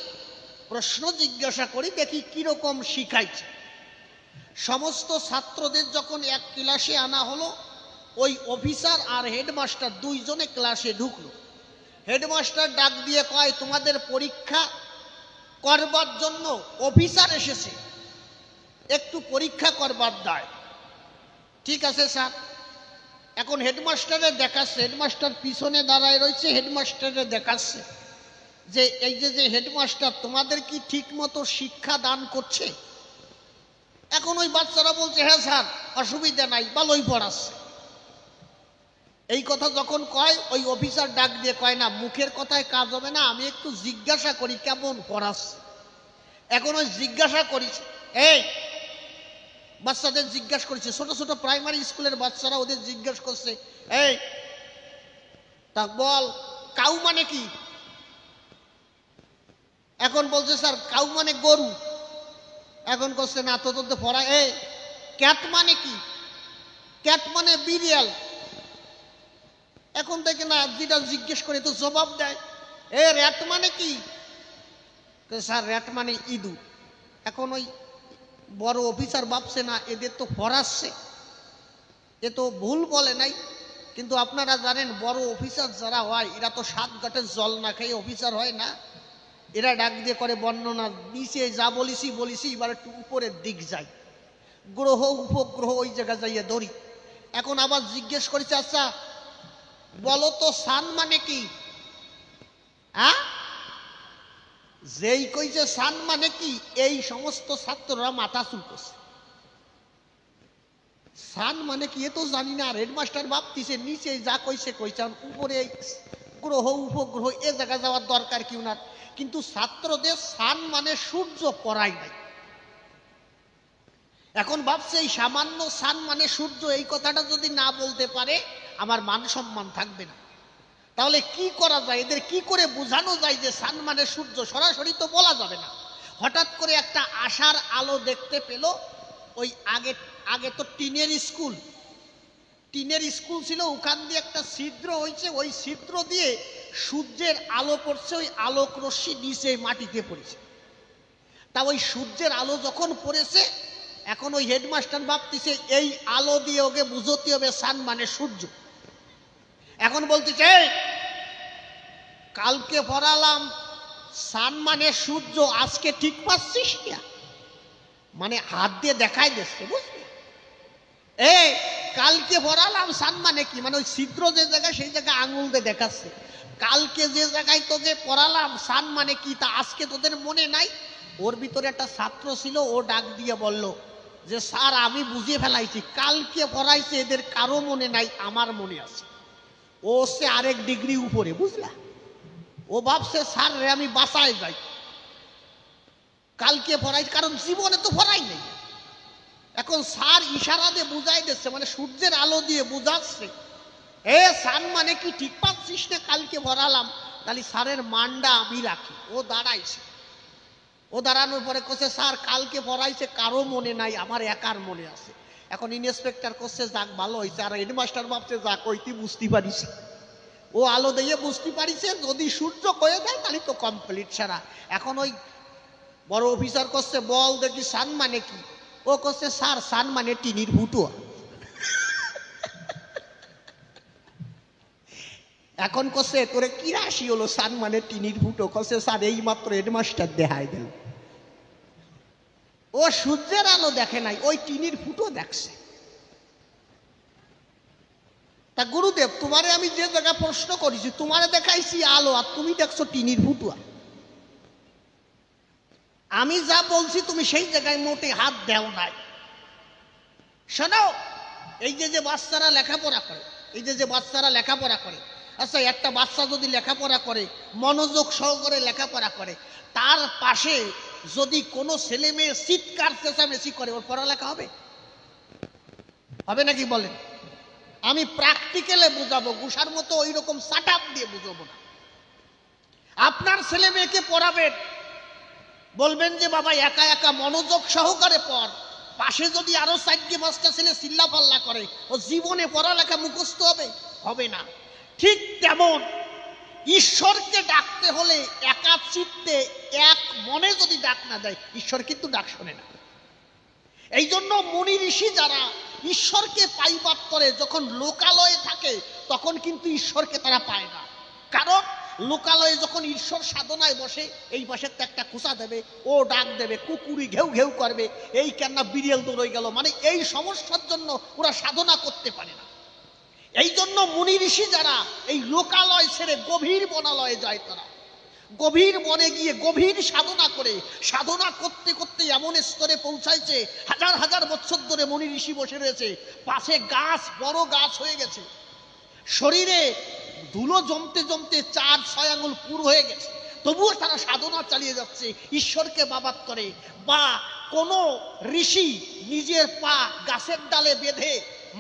প্রশ্ন জিজ্ঞাসা করি, দেখি কিরকম শিখাইছে। সমস্ত ছাত্রদের যখন এক ক্লাসে আনা হলো, ওই অফিসার আর হেডমাস্টার দুইজনে ক্লাসে ঢুকলো। হেডমাস্টার ডাক দিয়ে কয়, তোমাদের পরীক্ষা করবার জন্য অফিসার এসেছে, একটু পরীক্ষা করবার দায়। ঠিক আছে স্যার। এখন হেডমাস্টারে দেখাচ্ছে, হেডমাস্টার পিছনে দাঁড়ায় রয়েছে, হেডমাস্টারে দেখাচ্ছে যে এই যে হেডমাস্টার তোমাদের কি ঠিক মতো শিক্ষা দান করছে? এখন ওই বাচ্চারা বলছে, হ্যাঁ স্যার, অসুবিধা নাই, ভালোই পড়াচ্ছে। এই কথা যখন কয়, ওই অফিসার ডাক দিয়ে কয়, না, মুখের কথায় কাজ হবে না, আমি একটু জিজ্ঞাসা করি কেমন পড়াচ্ছে। এখন ওই জিজ্ঞাসা করিস, এই বাচ্চাদের জিজ্ঞাসা করছে, ছোট ছোট প্রাইমারি স্কুলের বাচ্চারা ওদের জিজ্ঞাসা করছে, এই তা বল কাউ মানে কি? এখন বলছে, স্যার কাউ মানে গরু। এখন করছে, না তো তোদের পড়া। এই ক্যাট মানে কি? ক্যাট মানে বিড়াল। এখন দেখে না, যেটা জিজ্ঞেস করে তো জবাব দেয়, এ র্যাট মানে কি? স্যার র্যাট মানে ইঁদুর। এখন ওই বড় অফিসার ভাবছে, না এদের তো পড়াচ্ছে, এ তো ভুল বলে নাই। কিন্তু আপনারা জানেন, বড় অফিসার যারা হয় এরা তো 7 ঘাটের জল না খেয়ে অফিসার হয় না। এরা ডাক দিয়ে করে বর্ণনা, নিচে যা বলিছি এবার একটু উপরের দিক যাই, গ্রহ উপগ্রহ ওই জায়গা যাইয়া ধরি। এখন আবার জিজ্ঞেস করেছে, আচ্ছা বলো তো সান মানে কি? হ্যাঁ, যেই কইছে সান মানে কি, এই সমস্ত ছাত্ররা মাথা চুলকছে। সান মানে কি এ তো জানি না। আর হেডমাস্টার ভাবতিছে নিচে যা কইছে কইছে, উপরে গ্রহ উপগ্রহ এ জায়গা যাওয়ার দরকার কি না। কিন্তু ছাত্রদের সান মানে সূর্য পড়াই নাই। এখন ভাবছে এই সামান্য সান মানে সূর্য, এই কথাটা যদি না বলতে পারে আমার মান সম্মান থাকবে না। তাহলে কি করা যায়, এদের কি করে বোঝানো যায় যে সান মানে সূর্য? সরাসরি তো বলা যাবে না। হঠাৎ করে একটা আশার আলো দেখতে পেল। ওই আগে আগে তো টিনের স্কুল ছিল, ওখান দিয়ে একটা ছিদ্র হয়েছে, ওই ছিদ্র দিয়ে সূর্যের আলো পড়ছে, ওই আলোক রশ্মি নিচে মাটিতে পড়েছে। তা ওই সূর্যের আলো যখন পড়েছে, এখন ওই হেডমাস্টার ভাবতেছে এই আলো দিয়ে ওকে বুঝতে হবে সান মানে সূর্য। এখন বলতেছে কালকে পড়ালাম সান মানে সূর্য, আজকে ঠিক পাচ্ছিস না? মানে হাত দিয়ে দেখাই দিচ্ছে, বুঝলি? কালকে পড়ালাম সান মানে কি, মানে ওই ছিদ্র যে জায়গায় সেই জায়গায় আঙুল দিয়ে দেখাচ্ছে। কালকে যে জায়গায় তোকে পড়ালাম সান মানে কি, তা আজকে তোদের মনে নাই? ওর ভিতরে একটা ছাত্র ছিল, ও ডাক দিয়ে বলল যে স্যার আমি বুঝে ফেলাইছি, কালকে পড়াইছে এদের কারো মনে নাই, আমার মনে আছে। ও সে আরেক ডিগ্রি উপরে, বুঝলা? ও ভাবছে স্যার রে আমি বাসায় যাই, কালকে পড়াই, কারণ জীবনে তো পড়াই নেই। এখন স্যার ইশারা দিয়ে বুঝাই দিচ্ছে, মানে সূর্যের আলো দিয়ে বুঝাচ্ছে সান মানে কি ঠিক পাচ্ছিস না, কালকে পড়ালাম, তাহলে স্যারের মানটা আমি রাখি। ও দাঁড়াইছে, ও দাঁড়ানোর পরে কছে স্যার কালকে পড়াইছে কারো মনে নাই, আমার একার মনে আছে। এখন ইন্সপেক্টর করছে যাক ভালো হয়েছে, আর হেডমাস্টার ভাবছে যাক ওইটি বুঝতে পারিস, ও আলো দিয়ে বুঝতে পারিছে, যদি সূর্য কয়ে দেয় তাহলে তো কমপ্লিট সারা। এখন ওই বড় অফিসার করছে বল দেখি সান মানে কি? ও করছে স্যার সান মানে টিনির ফুটো। এখন করছে তোরে কি রাশি হলো সান মানে টিনির ফুটো? করছে স্যার এই মাত্র হেডমাস্টার দেখাই দিল, ও সূর্যের আলো দেখে নাই, ওই টিনির ফুটো দেখছে। তা গুরুদেব তোমারে আমি যে জায়গায় প্রশ্ন করেছি, তোমারে দেখাইছি আলো আর তুমি দেখছো টিনির ফুটো। আমি যা বলছি তুমি সেই জায়গায় মোটে হাত দেও নাই। শোনো, এই যে বাচ্চারা লেখাপড়া করে, এই যে বাচ্চারা লেখাপড়া করে, আচ্ছা একটা বাচ্চা যদি লেখাপড়া করে, মনোযোগ সহকারে লেখাপড়া করে, তার পাশে যদি কোনো ছেলে মেয়ে চিৎকার চেঁচামেচি করে, ওর পড়ালেখা হবে? হবে নাকি বলেন? আমি প্র্যাকটিক্যালে বুঝাবো, গুসার মতো ওই রকম সাটাপ দিয়ে বুঝাবো না। আপনার ছেলে মেয়েকে পড়াবেন, বলবেন যে বাবা একা একা মনোযোগ সহকারে পড়, পাশে যদি আরো 4-5টা ছেলে চিল্লা পাল্লা করে, ও জীবনে পড়ালেখা মুখস্থ হবে? হবে না। ঠিক তেমন ঈশ্বরকে ডাকতে হলে একা চিত্তে এক মনে যদি ডাক না দেয়, ঈশ্বর কিন্তু ডাক শোনে না। এই জন্য মুনি ঋষি যারা ঈশ্বরকে পাইবার করে যখন লোকালয়ে থাকে, তখন কিন্তু ঈশ্বরকে তারা পায় না। কারণ লোকালয়ে যখন ঈশ্বর সাধনায় বসে, এই পাশে একটা খোঁচা দেবে, ও ডাক দেবে, কুকুরি ঘেউ ঘেউ করবে, এই কেননা বিড়াল দৌড়ে গেল, মানে এই সমস্যার জন্য ওরা সাধনা করতে পারে না। এই জন্য মুনি ঋষি যারা এই লোকালয় ছেড়ে গভীর বনালয়ে যায়, তারা গভীর বনে গিয়ে গভীর সাধনা করে, সাধনা করতে করতে এমন স্তরে পৌঁছাইছে, হাজার হাজার বছর ধরে মুনি ঋষি বসে রয়েছে, পাশে গাছ, বড় গাছ হয়ে গেছে, শরীরে ধুলো জমতে জমতে 4-6 আঙুল পুরো হয়ে গেছে, তবুও তারা সাধনা চালিয়ে যাচ্ছে, ঈশ্বরকে বাবাত করে। বা কোনো ঋষি নিজের পা গাছের ডালে বেঁধে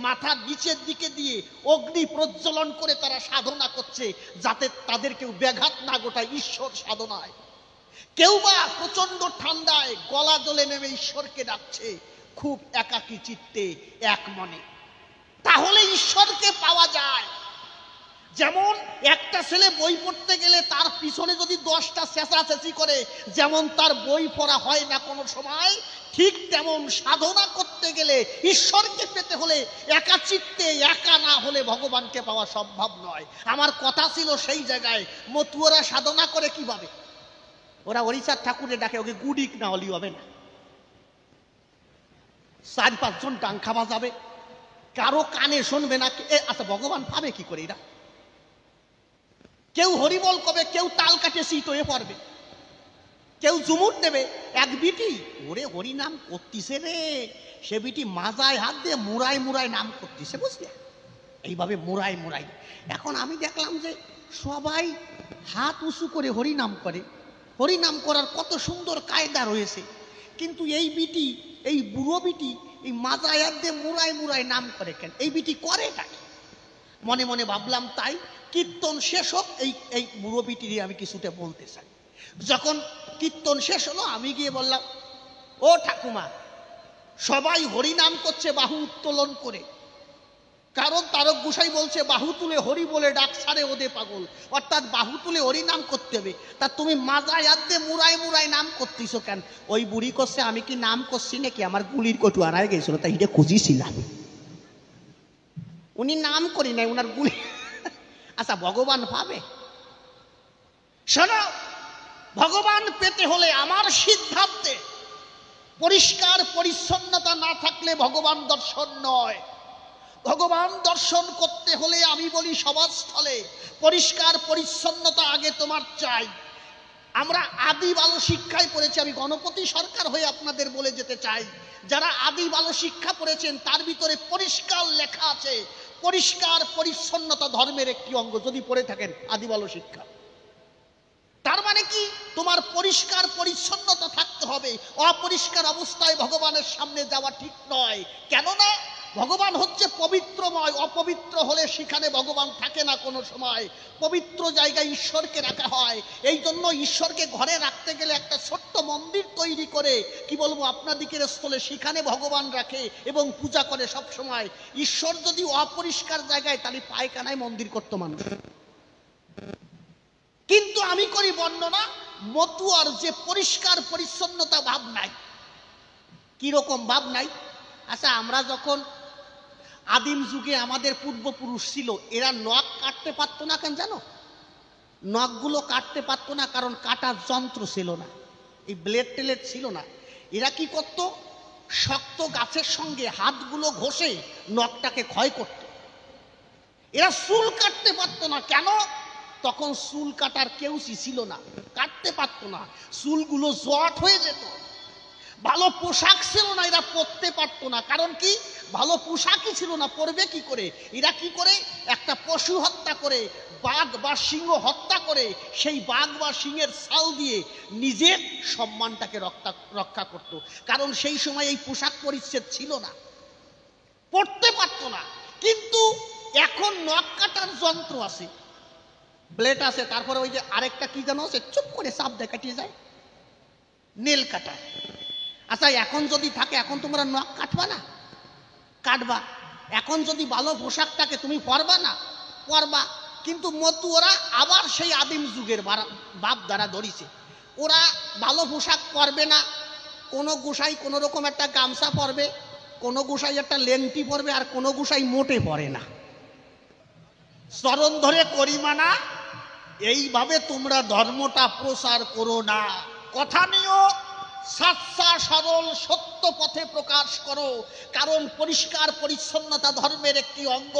মাথার নিচের দিকে দিয়ে অগ্নি প্রজ্বলন করে তারা সাধনা করছে, যাতে তাদের কেউ ব্যাঘাত না ঘটায় ঈশ্বর সাধনায়। কেউ বা প্রচন্ড ঠান্ডায় গলা জলে নেমে ঈশ্বরকে ডাকছে, খুব একাকী চিত্তে এক মনে। তাহলে ঈশ্বরকে পাওয়া যায়। যেমন একটা ছেলে বই পড়তে গেলে তার পিছনে যদি 10টা চেঁচাচেঁচি করে, যেমন তার বই পড়া হয় না কোনো সময়, ঠিক তেমন সাধনা করতে গেলে, ঈশ্বরকে পেতে হলে একা চিত্তে একা না হলে ভগবানকে পাওয়া সম্ভব নয়। আমার কথা ছিল সেই জায়গায়, মতুয়ারা সাধনা করে কিভাবে? ওরা হরিচাঁদ ঠাকুরে ডাকে, ওকে গুডিক না হলেই হবে না। 4-5 জন ডাঙ্কা বাজাবে, কারো কানে শুনবে না। আচ্ছা ভগবান পাবে কি করে এরা? কেউ হরিবল কবে, কেউ তাল কাটে সিট হয়ে পড়বে। কেউ জুমুর দেবে, এক বিটি ওরে হরি নাম করতিছে রে, সে বিটি মাজায় হাত দিয়ে মুড়ায় মুড়ায় নাম করতিছে, বুঝলে, এইভাবে মুড়ায় মুড়ায়। এখন আমি দেখলাম যে সবাই হাত উঁচু করে হরিনাম করে, হরিনাম করার কত সুন্দর কায়দা রয়েছে, কিন্তু এই বিটি, এই বুড়ো বিটি এই মাজায় হাত দিয়ে মুড়ায় মুড়ায় নাম করে কেন? এই বিটি করে এটাকে। মনে মনে ভাবলাম তাই কীর্তন শেষ হোক, এই বুড়ো বিটিরই আমি কিছুটা বলতে চাই। যখন কীর্তন শেষ হলো আমি গিয়ে বললাম, ও ঠাকুমা, সবাই হরিনাম করছে বাহু উত্তোলন করে, কারণ তারক গোসাই বলছে বাহু তুলে হরি বলে ডাক ছাড়ে ওদে পাগল, অর্থাৎ বাহু তুলে হরি নাম করতে হবে, তা তুমি মাজায় হাত দিয়ে মুড়ায় মুড়ায় নাম করতেছো কেন? ওই বুড়ি করছে আমি কি নাম করছি নাকি, আমার গুলির কটু হারায় গেছিল, তাই এটা খুঁজিছিলাম। উনি নাম করি নাই, উনার গুলি। আচ্ছা, ভগবান পাবে? শোনো, ভগবান পেতে হলে আমার সিদ্ধান্তে পরিষ্কার পরিচ্ছন্নতা না থাকলে ভগবান দর্শন নয়। ভগবান দর্শন করতে হলে আমি বলি সমাজস্থলে পরিষ্কার পরিচ্ছন্নতা আগে তোমার চাই। আমরা আদি বাল শিক্ষায় পড়েছি, আমি গণপতি সরকার হয়ে আপনাদের বলে যেতে চাই, যারা আদি বাল শিক্ষা পড়েছেন তার ভিতরে পরিষ্কার লেখা আছে পরিষ্কার পরিচ্ছন্নতা ধর্মের একটি অঙ্গ, যদি পড়ে থাকেন আদি বাল শিক্ষা। তার মানে কি, তোমার পরিষ্কার পরিচ্ছন্নতা থাকতে হবে, অপরিষ্কার অবস্থায় ভগবানের সামনে যাওয়া ঠিক নয়। কেননা ভগবান হচ্ছে পবিত্রময়, অপবিত্র হলে সেখানে ভগবান থাকে না কোনো সময়। পবিত্র জায়গায় ঈশ্বরকে রাখা হয়, এই জন্য ঈশ্বরকে ঘরে রাখতে গেলে একটা ছোট্ট মন্দির তৈরি করে, কি বলবো, আপনাদিকের স্থলে সেখানে ভগবান রাখে এবং পূজা করে সব সময়। ঈশ্বর যদি অপরিষ্কার জায়গায়, তাহলে পায়খানায় মন্দির করত মানুষ। কিন্তু আমি করি বর্ণনা মতুয়ার যে পরিষ্কার পরিচ্ছন্নতা ভাব নাই। কিরকম ভাব নাই? আচ্ছা, আমরা যখন আদিম যুগে আমাদের পূর্বপুরুষ ছিল, এরা নখ কাটতে পারতো না কেন জানো? নখগুলো কাটতে পারতো না কারণ কাটার যন্ত্র ছিল না, এই ব্লেড টেলেড ছিল না। এরা কি করত, শক্ত গাছের সঙ্গে হাতগুলো ঘষে নখটাকে ক্ষয় করত। এরা চুল কাটতে পারতো না, কেন? তখন চুল কাটার কেউ ছিল না, কাটতে পারতো না, চুলগুলো জট হয়ে যেত। ভালো পোশাক ছিল না, এরা পরতে পারতো না, কারণ কি, ভালো পোশাকই ছিল না, পরবে কি করে? এরা কি করে, একটা পশু হত্যা করে, বাঘ বা সিংহ হত্যা করে, সেই বাঘ বা সিংহের ছাল দিয়ে নিজের সম্মানটাকে রক্ষা করত। কারণ সেই সময় এই পোশাক পরিচ্ছদ ছিল না, পরতে পারতো না। কিন্তু এখন নখ কাটার যন্ত্র আছে, ব্লেড আছে, তারপরে ওই যে আরেকটা কি জানো, সে চুপ করে চাপ দিয়ে কাটিয়ে যায়, নেল কাটার। আচ্ছা, এখন যদি থাকে, এখন তোমরা নখ কাটবা না? কাটবা। এখন যদি ভালো পোশাক থাকে তুমি পরবা না? পরবা। কিন্তু মতুয়ারা আবার সেই আদিম যুগের বাপ দ্বারা ধরিছে, ওরা ভালো পোশাক পরবে না। কোনো গোসাই কোনো রকম একটা গামছা পরবে, কোনো গোসাই একটা লেংটি পরবে, আর কোনো গোসাই মোটে পরে না। চরণ ধরে করি মানা, এইভাবে তোমরা ধর্মটা প্রচার করো না। কথা নিও সাচ্চা সরল সত্য পথে প্রকাশ করো, কারণ পরিষ্কার পরিচ্ছন্নতা ধর্মের একটি অঙ্গ।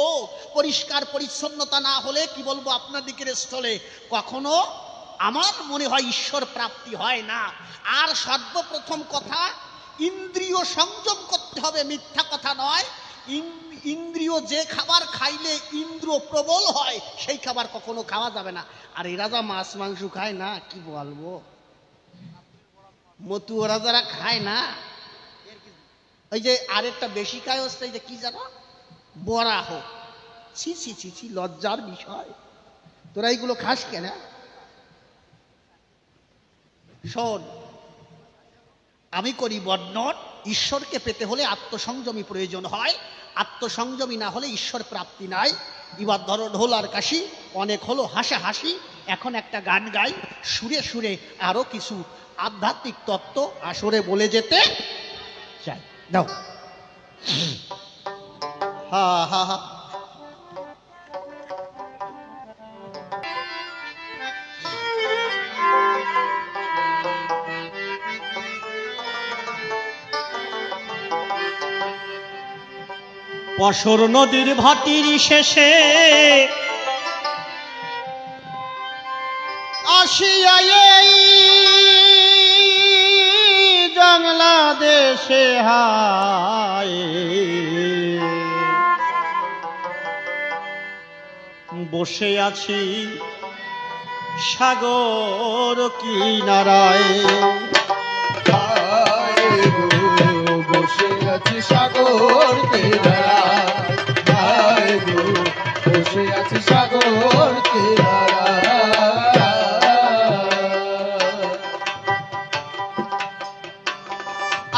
পরিষ্কার পরিচ্ছন্নতা না হলে, কি বলবো, আপনাদিকের স্থলে কখনো আমার মনে হয় ঈশ্বর প্রাপ্তি হয় না। আর সর্বপ্রথম কথা, ইন্দ্রিয় সংযম করতে হবে, মিথ্যা কথা নয়। ইন্দ্রিয় যে খাবার খাইলে ইন্দ্র প্রবল হয়, সেই খাবার কখনো খাওয়া যাবে না। আর এরা যা মাছ মাংস খায় না, কি বলবো, মতুয়ারা যারা খায় না, ওই যে আরেকটা বেশি খায় হচ্ছে এই যে কি জানো, বরাহ। ছি ছি ছি ছি, লজ্জার বিষয়, তোরা এইগুলো খাস কেন? শোন, আমি করি বর্ণন, ঈশ্বরকে পেতে হলে আত্মসংযমী প্রয়োজন হয়। আত্মসংযমী না হলে ঈশ্বর প্রাপ্তি নাই। এবার ধরো ঢোল আর কাশি, অনেক হলো হাসাহাসি, এখন একটা গান গাই, সুরে সুরে আরো কিছু আধ্যাত্মিক তত্ত্ব আসরে বলে যেতে চাই। দাও। হা হা হা। পশর নদীর ভাটির শেষে আসিয়া এই বসে আছি সাগর কিনারায়। বসে আছি সাগর কিনারায়, বসে আছি সাগর কিনারায়।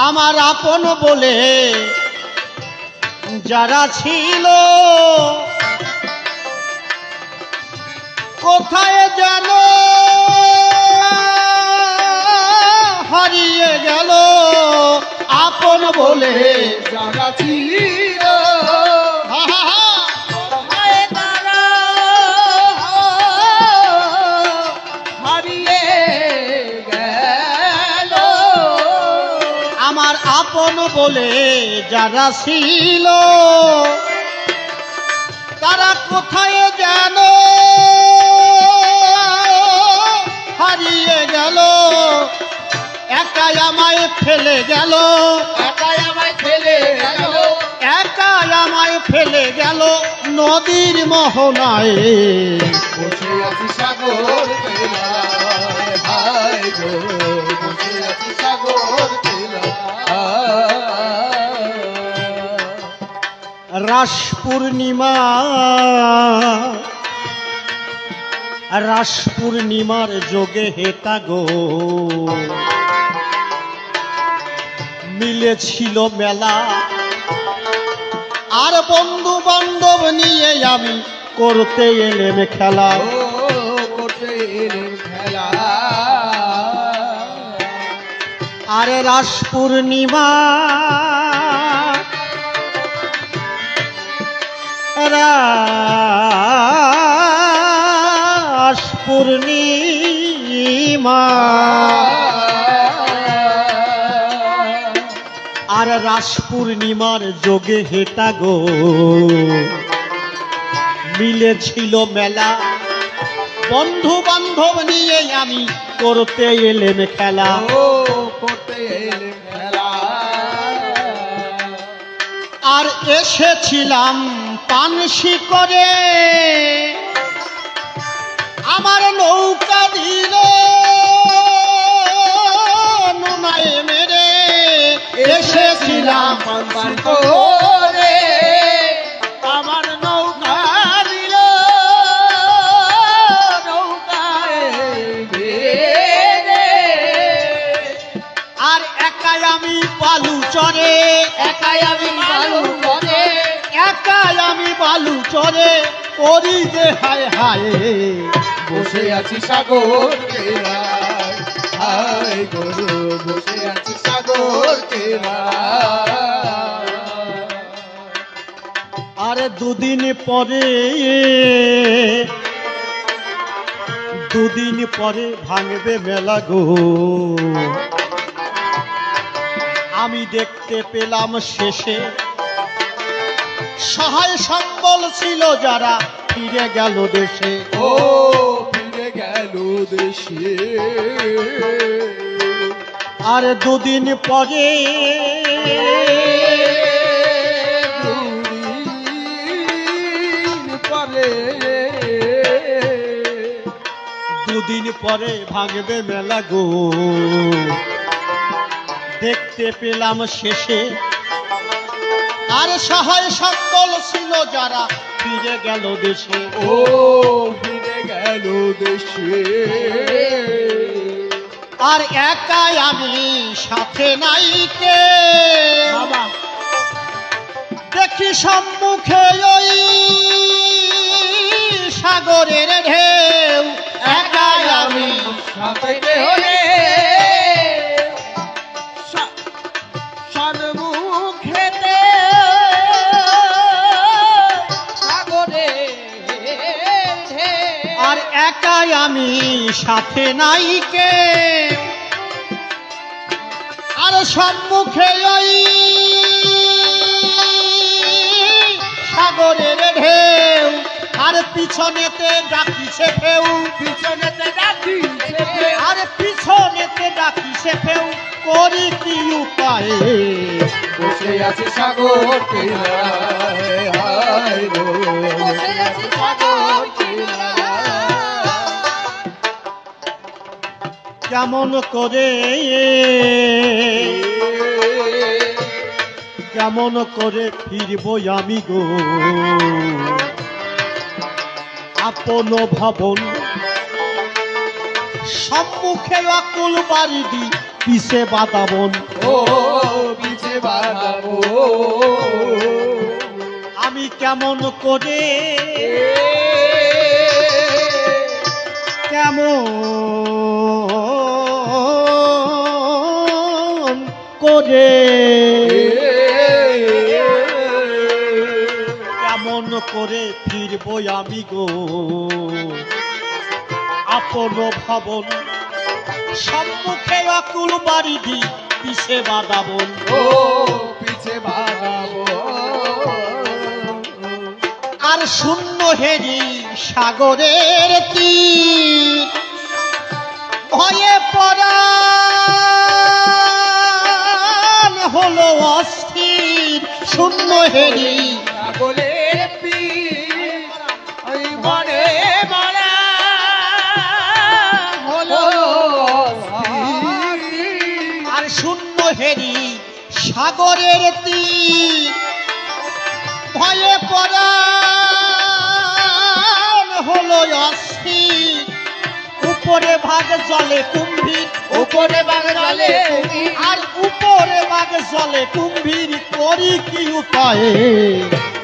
আমার আপন বলে যারা ছিল কোথায় যেন হারিয়ে গেল, আপন বলে যারা ছিল কোথায় তারা হারিয়ে গেল। আমার আপন বলে যারা ছিল তারা কোথায় যেন হারিয়ে গেল, একাই আমায় ফেলে গেল, একাই আমায় ফেলে গেল, একাই আমায় ফেলে গেল নদীর মোহনায়। বসে আছি সাগর কিনারায়, হায় গো বসে আছি সাগর কিনারায়। রাস পূর্ণিমা, রাস পূর্ণিমার যোগে হেতা গো মিলেছিল মেলা, আর বন্ধু বান্ধব নিয়ে আমি করতে এলেম খেলা। ও করতে এলেন খেলা, আরে রাস পূর্ণিমা, রাস পূর্ণিমা, আর রাস পূর্ণিমার যোগে হেতা গো মিলেছিল মেলা, বন্ধু বান্ধব নিয়ে আমি করতে এলেম খেলা। ও করতে এলেন খেলা, আর এসেছিলাম পানসি করে, আমার নৌকা দিল নুনায় মেরে, এসেছিলাম পান করে আমার নৌকা দিল নৌকায় বেড়ে। আর একাই আমি বালু চরে, একাই আমি বালু করে, একাই আমি বালু চরে করি যে হায় হায়। বসে আছি সাগর কিনারায়, হায় গো বসে আছি সাগর কিনারায়। আরে দুদিন পরে, দুদিন পরে ভাঙবে মেলা গো, আমি দেখতে পেলাম শেষে সহায় সম্বল ছিল যারা ফিরে গেল দেশে। ও ফিরে গেল দেশে, আর দুদিন পরে, দুদিন পরে, দুদিন পরে ভাঙবে মেলা গো, দেখতে পেলাম শেষে আর সহায় সম্বল ছিল যারা ফিরে গেল দেশে। ও ফিরে গেল দেশে, আর একাই আমি সাথে নাই কে, বাবা দেখি সম্মুখে ওই সাগরের ঢেউ, একাই আমি সাথে হলে সন্মুখেতে সাগরে আর একাই আমি সাথে নাই কে, আর সম্মুখে ওই সাগরের ঢেউ, আর পিছনেতে ডাকিছে ফেউ, পিছনেতে ডাকিছে আর পিছনেতে ডাকিছে ফেউ, করি কি উপায়ে। বসে আছে সাগর কিনারায়, হায় গো বসে আছি সাগর কেমন করে কেমন করে ফিরবো আমি গো আপন ভবন সম্মুখে অকুল বাড়ি দি পিছে বাতাবন ও পিছে বাঁধাবো আমি কেমন করে কেমন করে কেমন করে ফিরবো আমি গো আপন ভবন সম্মুখে অকুল বাড়ি দি পিছে বাঁধাবন ও পিছে বাঁধাবো আর শূন্য হেরি সাগরের তীর ভয়ে পরাণ হলো অস্থির শূন্য হেরি পাগলের পীর ওই মনে মরা হলো আর শূন্য হেরি সাগরের তীর ভয়ে পরাণ হলো অস্থির উপরে ভাগ জলে কুম্ভীর উপরে বাংলালে আর উপরে ভাগ জলে কুম্ভীর করি কি উপায়ে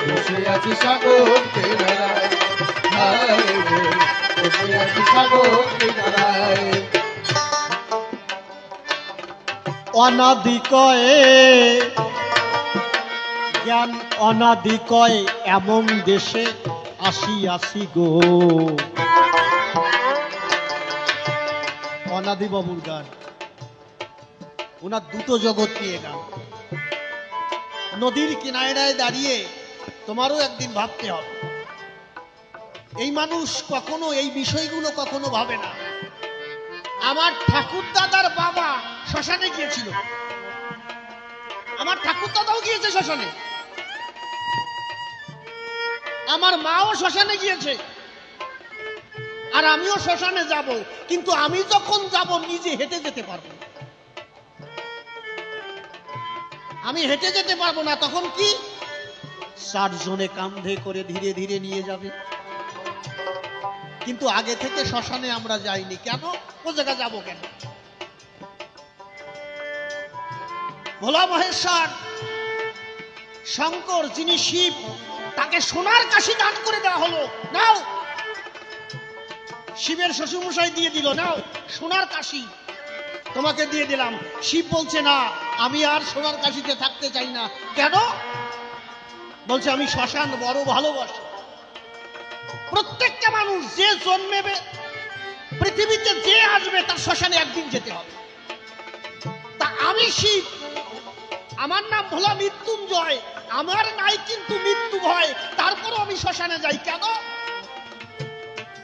বসে আছি সাগর কিনারায় হায় রে, বসে আছি সাগর কিনারায় অনাদি কয়ে জ্ঞান অনাদি কয়ে এমন দেশে আসি গো অনাদি বাবুর গান ওনার দুটো জগৎ নিয়ে গান নদীর কিনারায় দাঁড়িয়ে তোমারও একদিন ভাবতে হবে এই মানুষ কখনো এই বিষয়গুলো কখনো ভাবে না আমার ঠাকুর দাদার বাবা শ্মশানে গিয়েছিল আমার ঠাকুর দাদাও গিয়েছে শ্মশানে আমার মাও শ্মশানে গিয়েছে আর আমিও শ্মশানে যাব কিন্তু আমি যখন যাব নিজে হেঁটে যেতে পারবো না। আমি হেঁটে যেতে পারবো না তখন কি 60 জনে কাঁধে করে ধীরে ধীরে নিয়ে যাবে কিন্তু আগে থেকে শ্মশানে আমরা যাইনি কেন ও জায়গা যাবো কেন ভোলা মহেশ্বর শঙ্কর যিনি শিব তাকে সোনার কাশি দান করে দেওয়া হলো নাও শিবের শ্বশুরমশাই দিয়ে দিল নাও সোনার কাশি তোমাকে দিয়ে দিলাম শিব বলছে না আমি আর সোনার কাশিতে থাকতে চাই না কেন বলছে আমি শ্মশান বড় ভালোবাসি প্রত্যেকটা মানুষ যে জন্মেবে পৃথিবীতে যে আসবে তার শ্মশানে একদিন যেতে হবে তা আমি শিব আমার নাম ভোলা মৃত্যুঞ্জয় আমার নাই কিন্তু মৃত্যু ভয় তারপরও আমি শ্মশানে যাই কেন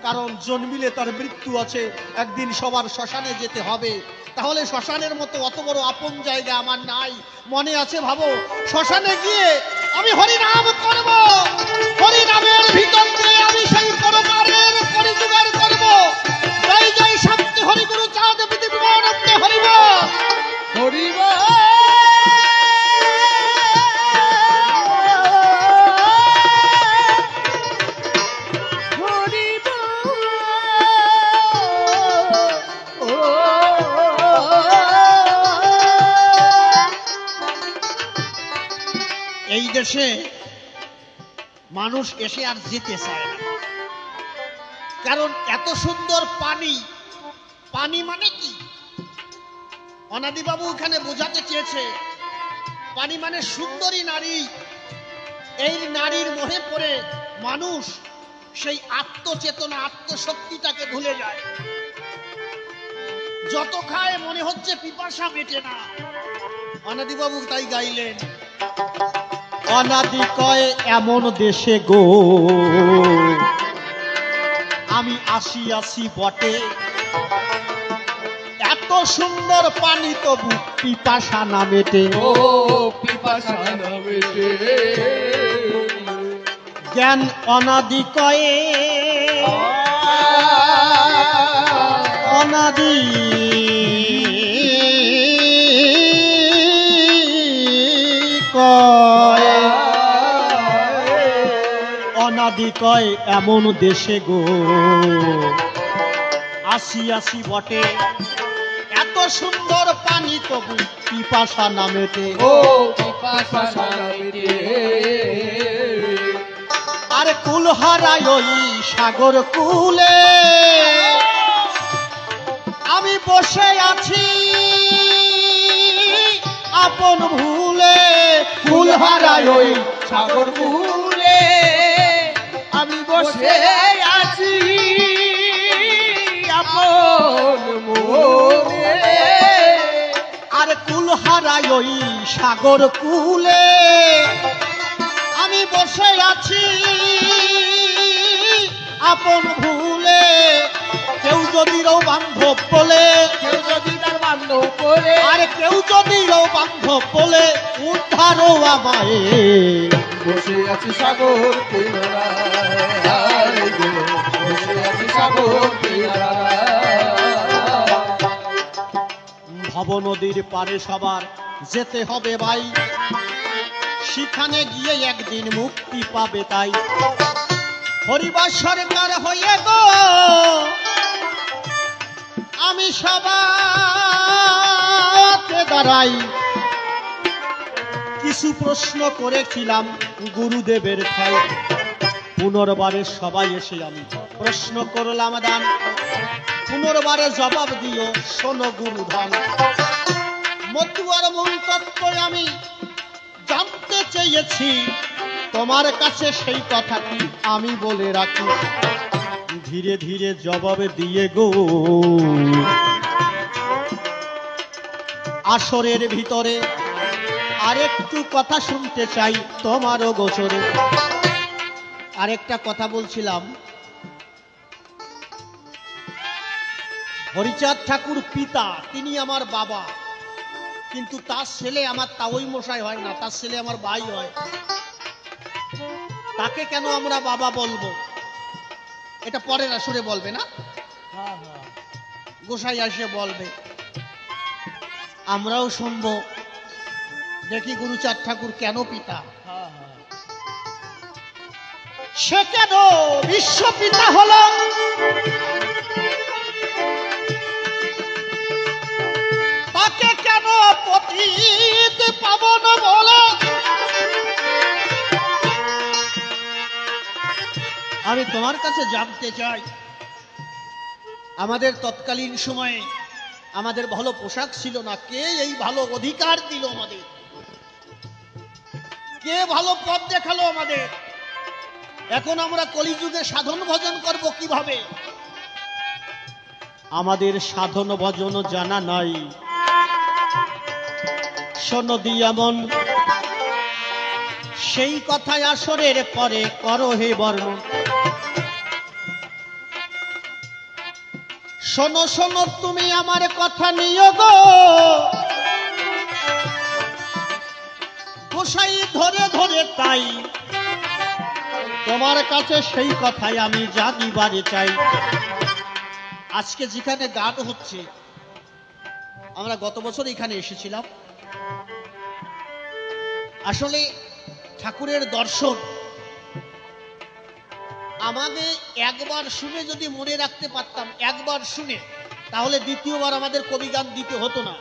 কারণ জন্মিলে তার মৃত্যু আছে একদিন সবার শ্মশানে যেতে হবে তাহলে শ্মশানের মতো অত বড় আপন জায়গা আমার নাই মনে আছে ভাবো শ্মশানে গিয়ে আমি হরিনাম করব হরিনামের ভিতর দিয়ে আমি সেই পরমারের পরিজোগাড় করব জয় জয় শান্তি হরিগুরু চাঁদ বিধিবিমানন্দে হরিব হরিব এই দেশে মানুষ এসে আর যেতে চায় না কারণ এত সুন্দর পানি পানি মানে কি অনাদিবাবু এখানে বোঝাতে চেয়েছে পানি মানে সুন্দরী নারী এই নারীর মোহে পড়ে মানুষ সেই আত্মচেতনা আত্মশক্তিটাকে ভুলে যায় যত খায় মনে হচ্ছে পিপাসা মেটে না অনাদিবাবু তাই গাইলেন অনাদি কয় এমন দেশে গো আমি আসি বটে এত সুন্দর পানি তবু পিপাসা না মেটে ও পিপাসা না মেটে জ্ঞান অনাদি কয়ে অনাদি অনাদি কয় এমন দেশে গো আসি আসি বটে এত সুন্দর পানি তবু পিপাসা নামেতে ও পিপাসা নামেতে আর কুল হারাই ওই সাগর কুলে আমি বসে আছি আপন ভুলে কুল হারাই ওই সাগর কূলে আমি বসে আছি আপন মনে আর কুল হারাই ওই সাগর কুলে আমি বসে আছি আপন ভুলে কেউ যদি রও বান্ধব বলে কেউ যদি তার বান্ধব করে আর কেউ যদি রও বান্ধব বলে উদ্ধারও আমায় বসে আছি সাগর কিনারায় বসে আছি সাগর কিনারায় ভব নদীর পারে সবার যেতে হবে ভাই সেখানে গিয়ে একদিন মুক্তি পাবে তাই হরিবার সরকার হয়ে গো আমি সবাতে দাঁড়াই কিছু প্রশ্ন করেছিলাম গুরুদেবের ঠাই পুনর্বারে সবাই এসে আমি প্রশ্ন করলাম দান পুনর্বারে জবাব দিও শোনো গুরুধন মতুয়ার মূল তত্ত্ব আমি জানতে চেয়েছি তোমার কাছে সেই কথাটি আমি বলে রাখি ধীরে ধীরে জবাব দিয়ে গো আসরের ভিতরে আরেকটু কথা শুনতে চাই তোমারও গোচরে আরেকটা কথা বলছিলাম হরিচাঁদ ঠাকুর পিতা তিনি আমার বাবা কিন্তু তার ছেলে আমার তাওই মশাই হয় না তার ছেলে আমার ভাই হয় তাকে কেন আমরা বাবা বলবো এটা পরের আসরে বলবে না গোসাই আসে বলবে আমরাও শুনবো দেখি গুরুচাঁদ ঠাকুর কেন পিতা সে কেন বিশ্ব পিতা হলো তাকে কেন পতিত পাবন বলে আমি তোমার কাছে জানতে চাই আমাদের তৎকালীন সময়ে আমাদের ভালো পোশাক ছিল না কে এই ভালো অধিকার দিল আমাদের কে ভালো পথ দেখালো আমাদের এখন আমরা কলিযুগে সাধন ভজন করব কিভাবে আমাদের সাধন ভজন জানা নাই সনদি এমন সেই কথায় আসরের পরে করো হে বর্ণন শোনো শোনো তুমি আমার কথা নিও গো গোসাই ধরে ধরে তাই তোমার কাছে সেই কথাই আমি জানিবারে চাই আজকে যেখানে গান হচ্ছে আমরা গত বছর এখানে এসেছিলাম আসলে ঠাকুরের দর্শন আমাকে একবার শুনে যদি মনে রাখতে পারতাম একবার শুনে তাহলে দ্বিতীয়বার আমাদের কবি গান দিতে হতো না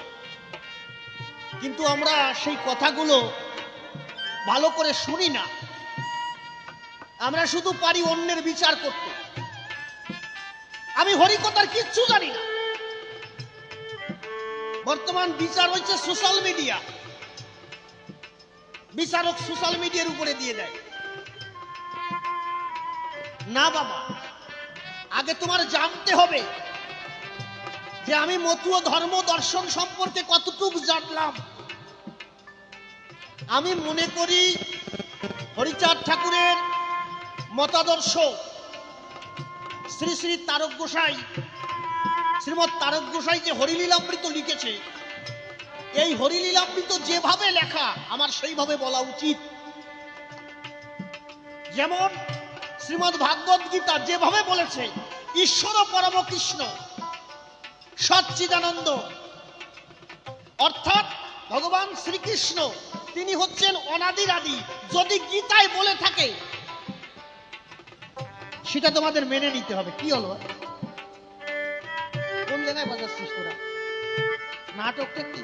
কিন্তু আমরা সেই কথাগুলো ভালো করে শুনি না আমরা শুধু পারি অন্যের বিচার করতে আমি হরিকথার কিচ্ছু জানি না বর্তমান বিচার হচ্ছে সোশ্যাল মিডিয়া বিচারক সোশ্যাল মিডিয়ার উপরে দিয়ে দেয় না বাবা আগে তোমার জানতে হবে যে আমি মতুয়া ধর্ম দর্শন সম্পর্কে কতটুকু জানলাম আমি মনে করি হরিচাঁদ ঠাকুরের মতাদর্শ শ্রী শ্রী তারক গোসাই শ্রীমৎ তারক গোসাই যে হরিলীলামৃত লিখেছে এই হরিলীলামৃত যেভাবে লেখা আমার সেইভাবে বলা উচিত যেমন শ্রীমৎ ভাগবত গীতা যেভাবে বলেছে ঈশ্বর পরম কৃষ্ণ সচ্চিদানন্দ অর্থাৎ ভগবান শ্রীকৃষ্ণ তিনি হচ্ছেন অনাদির আদি। যদি গীতায় বলে থাকে সেটা তোমাদের মেনে নিতে হবে। কি হলো, কোন জায়গায় বাজাচ্ছিস তোরা? নাটকটা কি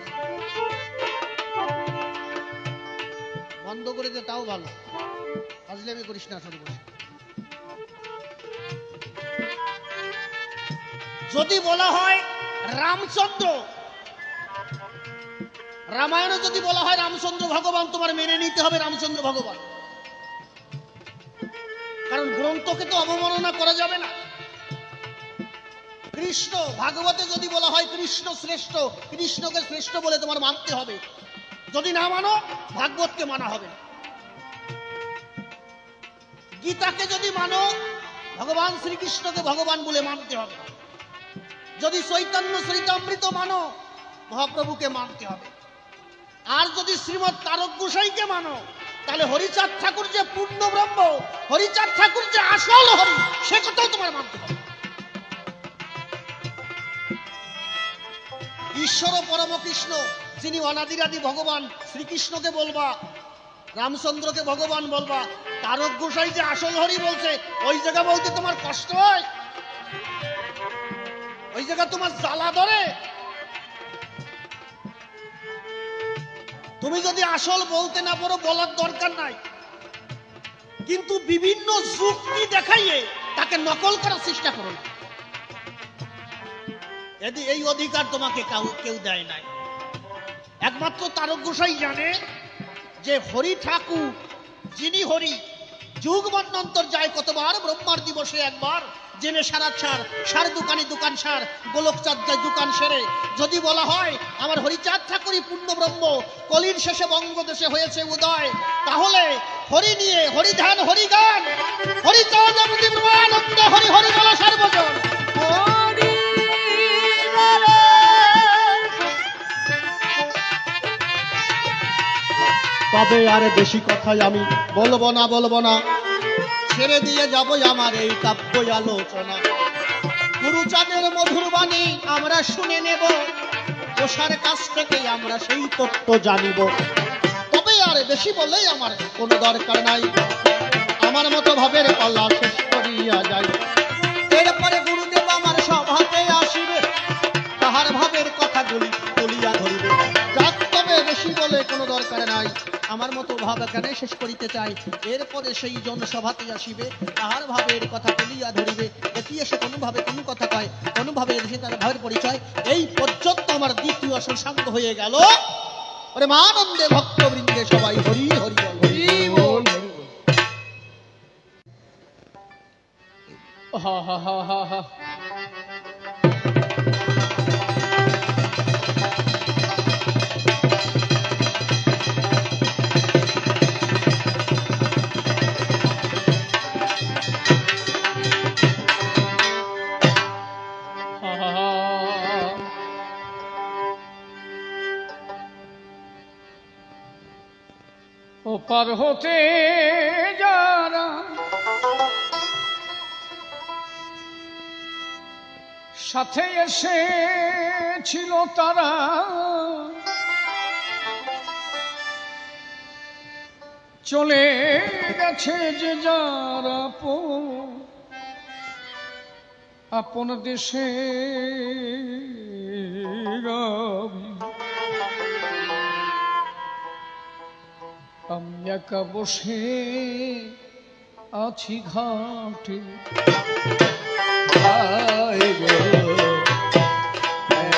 বন্ধ করে দে, তাও ভালো। ফাজলামি করিস না সরি বসে। যদি বলা হয় রামচন্দ্র, রামায়ণে যদি বলা হয় রামচন্দ্র ভগবান, তোমার মেনে নিতে হবে রামচন্দ্র ভগবান, কারণ গ্রন্থকে তো অবমাননা করা যাবে না। কৃষ্ণ, ভাগবতে যদি বলা হয় কৃষ্ণ শ্রেষ্ঠ, কৃষ্ণকে শ্রেষ্ঠ বলে তোমার মানতে হবে। যদি না মানো, ভাগবতকে মানা হবে না। গীতাকে যদি মানো, ভগবান শ্রীকৃষ্ণকে ভগবান বলে মানতে হবে। যদি চৈতন্য চরিতামৃত মানো, মহাপ্রভুকে মানতে হবে। আর যদি শ্রীমৎ তারক গোসাইকে মানো, তাহলে হরিচাঁদ ঠাকুর যে পূর্ণ ব্রহ্ম, হরিচাঁদ ঠাকুর যে আসল হরি, সে কথাও তোমার মানতে হবে। ঈশ্বর পরম কৃষ্ণ, যিনি অনাদিরাদি ভগবান, শ্রীকৃষ্ণকে বলবা, রামচন্দ্রকে ভগবান বলবা। তারক গোসাই যে আসল হরি বলছে, ওই জায়গা বলতে তোমার কষ্ট হয়, ওই জায়গা তোমার জ্বালা ধরে। তুমি যদি আসল বলতে না পারো, বলার দরকার নাই, কিন্তু বিভিন্ন যুক্তি দেখাইয়ে তাকে নকল করার চেষ্টা করো না। এই অধিকার তোমাকে কেউ দেয় নাই। একমাত্র তারক গোসাই জানে যে হরি ঠাকুর যিনি হরি, যুগ মন্বন্তর যায় কতবার, ব্রহ্মার দিবসে একবার, জেনে সারা ছাড়, সার দোকানি দোকান সার, গোলক চাঁদ যায় দোকান সেরে। যদি বলা হয় আমার হরিচাঁদ ঠাকুরই পূর্ণ ব্রহ্ম, কলির শেষে বঙ্গদেশে হয়েছে উদয়, তাহলে হরি নিয়ে হরিধান হরিগান, হরিচাঁদ আনন্দ হরি হরি বলা সর্বজন। তবে আর বেশি কথাই আমি বলবো না, ছেড়ে দিয়ে যাব আমার এই কাব্য আলোচনা। গুরুচাঁদের মধুর বাণী আমরা শুনে নেব, ওষার কাছ থেকে আমরা সেই তত্ত্ব জানিব। তবে আর বেশি বলেই আমার কোনো দরকার নাই, আমার মতো ভাবের পাল্লা শেষ করিয়া যাই। এরপরে গুরুদেব আমার সভাতে আসিবে, তাহার ভাবের কথাগুলি বলিয়া ধরিবে। যাক, তবে বেশি বলে কোনো দরকার নাই, আমার মতো ভাব এখানে শেষ করিতে চাই। এরপরে সেই জন সভাতে আসিবে, তাহার ভাবের কথা তুলিয়া ধরিবে। এটি এসে কোনোভাবে কোনো কথা কয়, কোনোভাবে এসে তার ভাবের পরিচয়। এই পর্যন্ত আমার দ্বিতীয় সৎসাঙ্গ হয়ে গেল। ওরে মানন্দে ভক্তবৃন্দে সবাই হরি হরি বল, হরি বল, হরি বল। হা হা হা হা হা। ওপার হতে যারা সাথে এসেছিল তারা, চলে গেছে যে যারা আপন দেশে গাবি। আমি একা বসে আছি ঘাটে,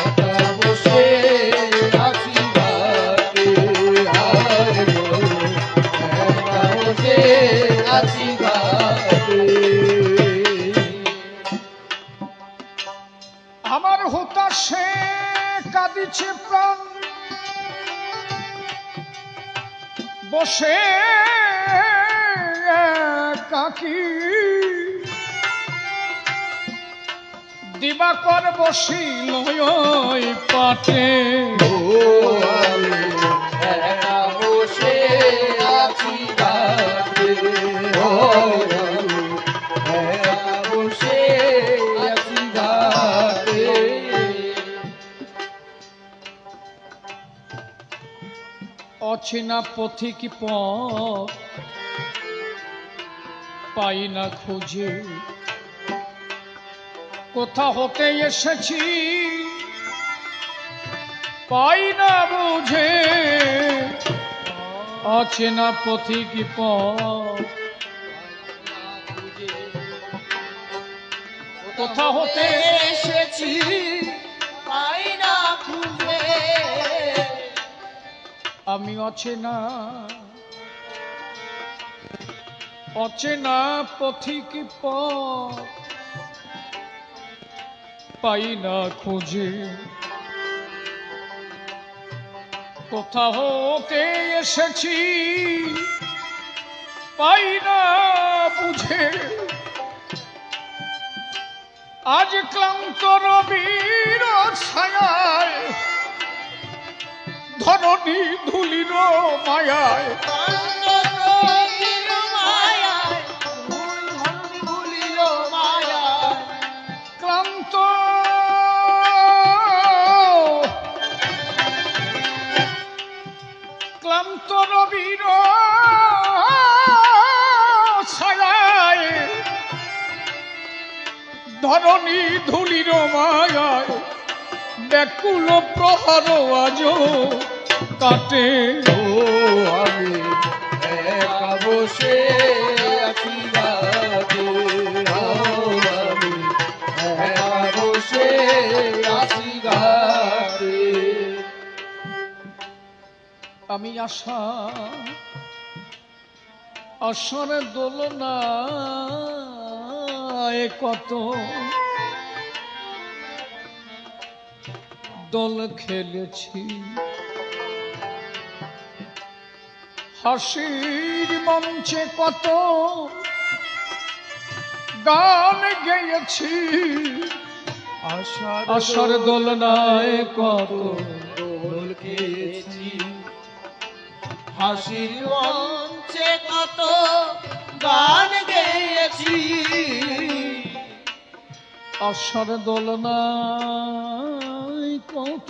একা বসে আছি ঘাটে, একা বসে আছি ঘাটে। আমার হতাশে কাঁদিছে প্রাণ, বসে কাকি দিবাকর বসিল ওই পাটে। একা বসে আছি ঘাটে, একা বসে আছি ঘাটে। অচেনা পথিক পথ পাই না খুঁজে, কোথা হতে এসেছি পাই না বুঝে। অচেনা পথিক পথ কোথা হতে এসেছি পাই না খুঁজে। আমি অচেনা অচেনা পথিক পথ পাই না খুঁজে, কোথা হতে এসেছি পাই না বুঝে। আজ ক্লান্ত রবির ছায়ায় ধরণী ধুলির মায়ায়, ক্লান্ত ক্লান্ত রবির ছায়ায় ধরণী ধুলির মায়ায় ব্যাকুল প্রহর আজ কাটে। ও আমি একা বসে আছি ঘাটে, ও আমি একা বসে আছি ঘাটে। আমি আশা আশার দোলনায় কত দোল খেলেছি, হাসির মঞ্চে কত গান গেয়েছি। আশার দোলনায় কত দোল খেয়েছি, হাসির মঞ্চে কত গান গেয়েছি। আশার দোলনায় কত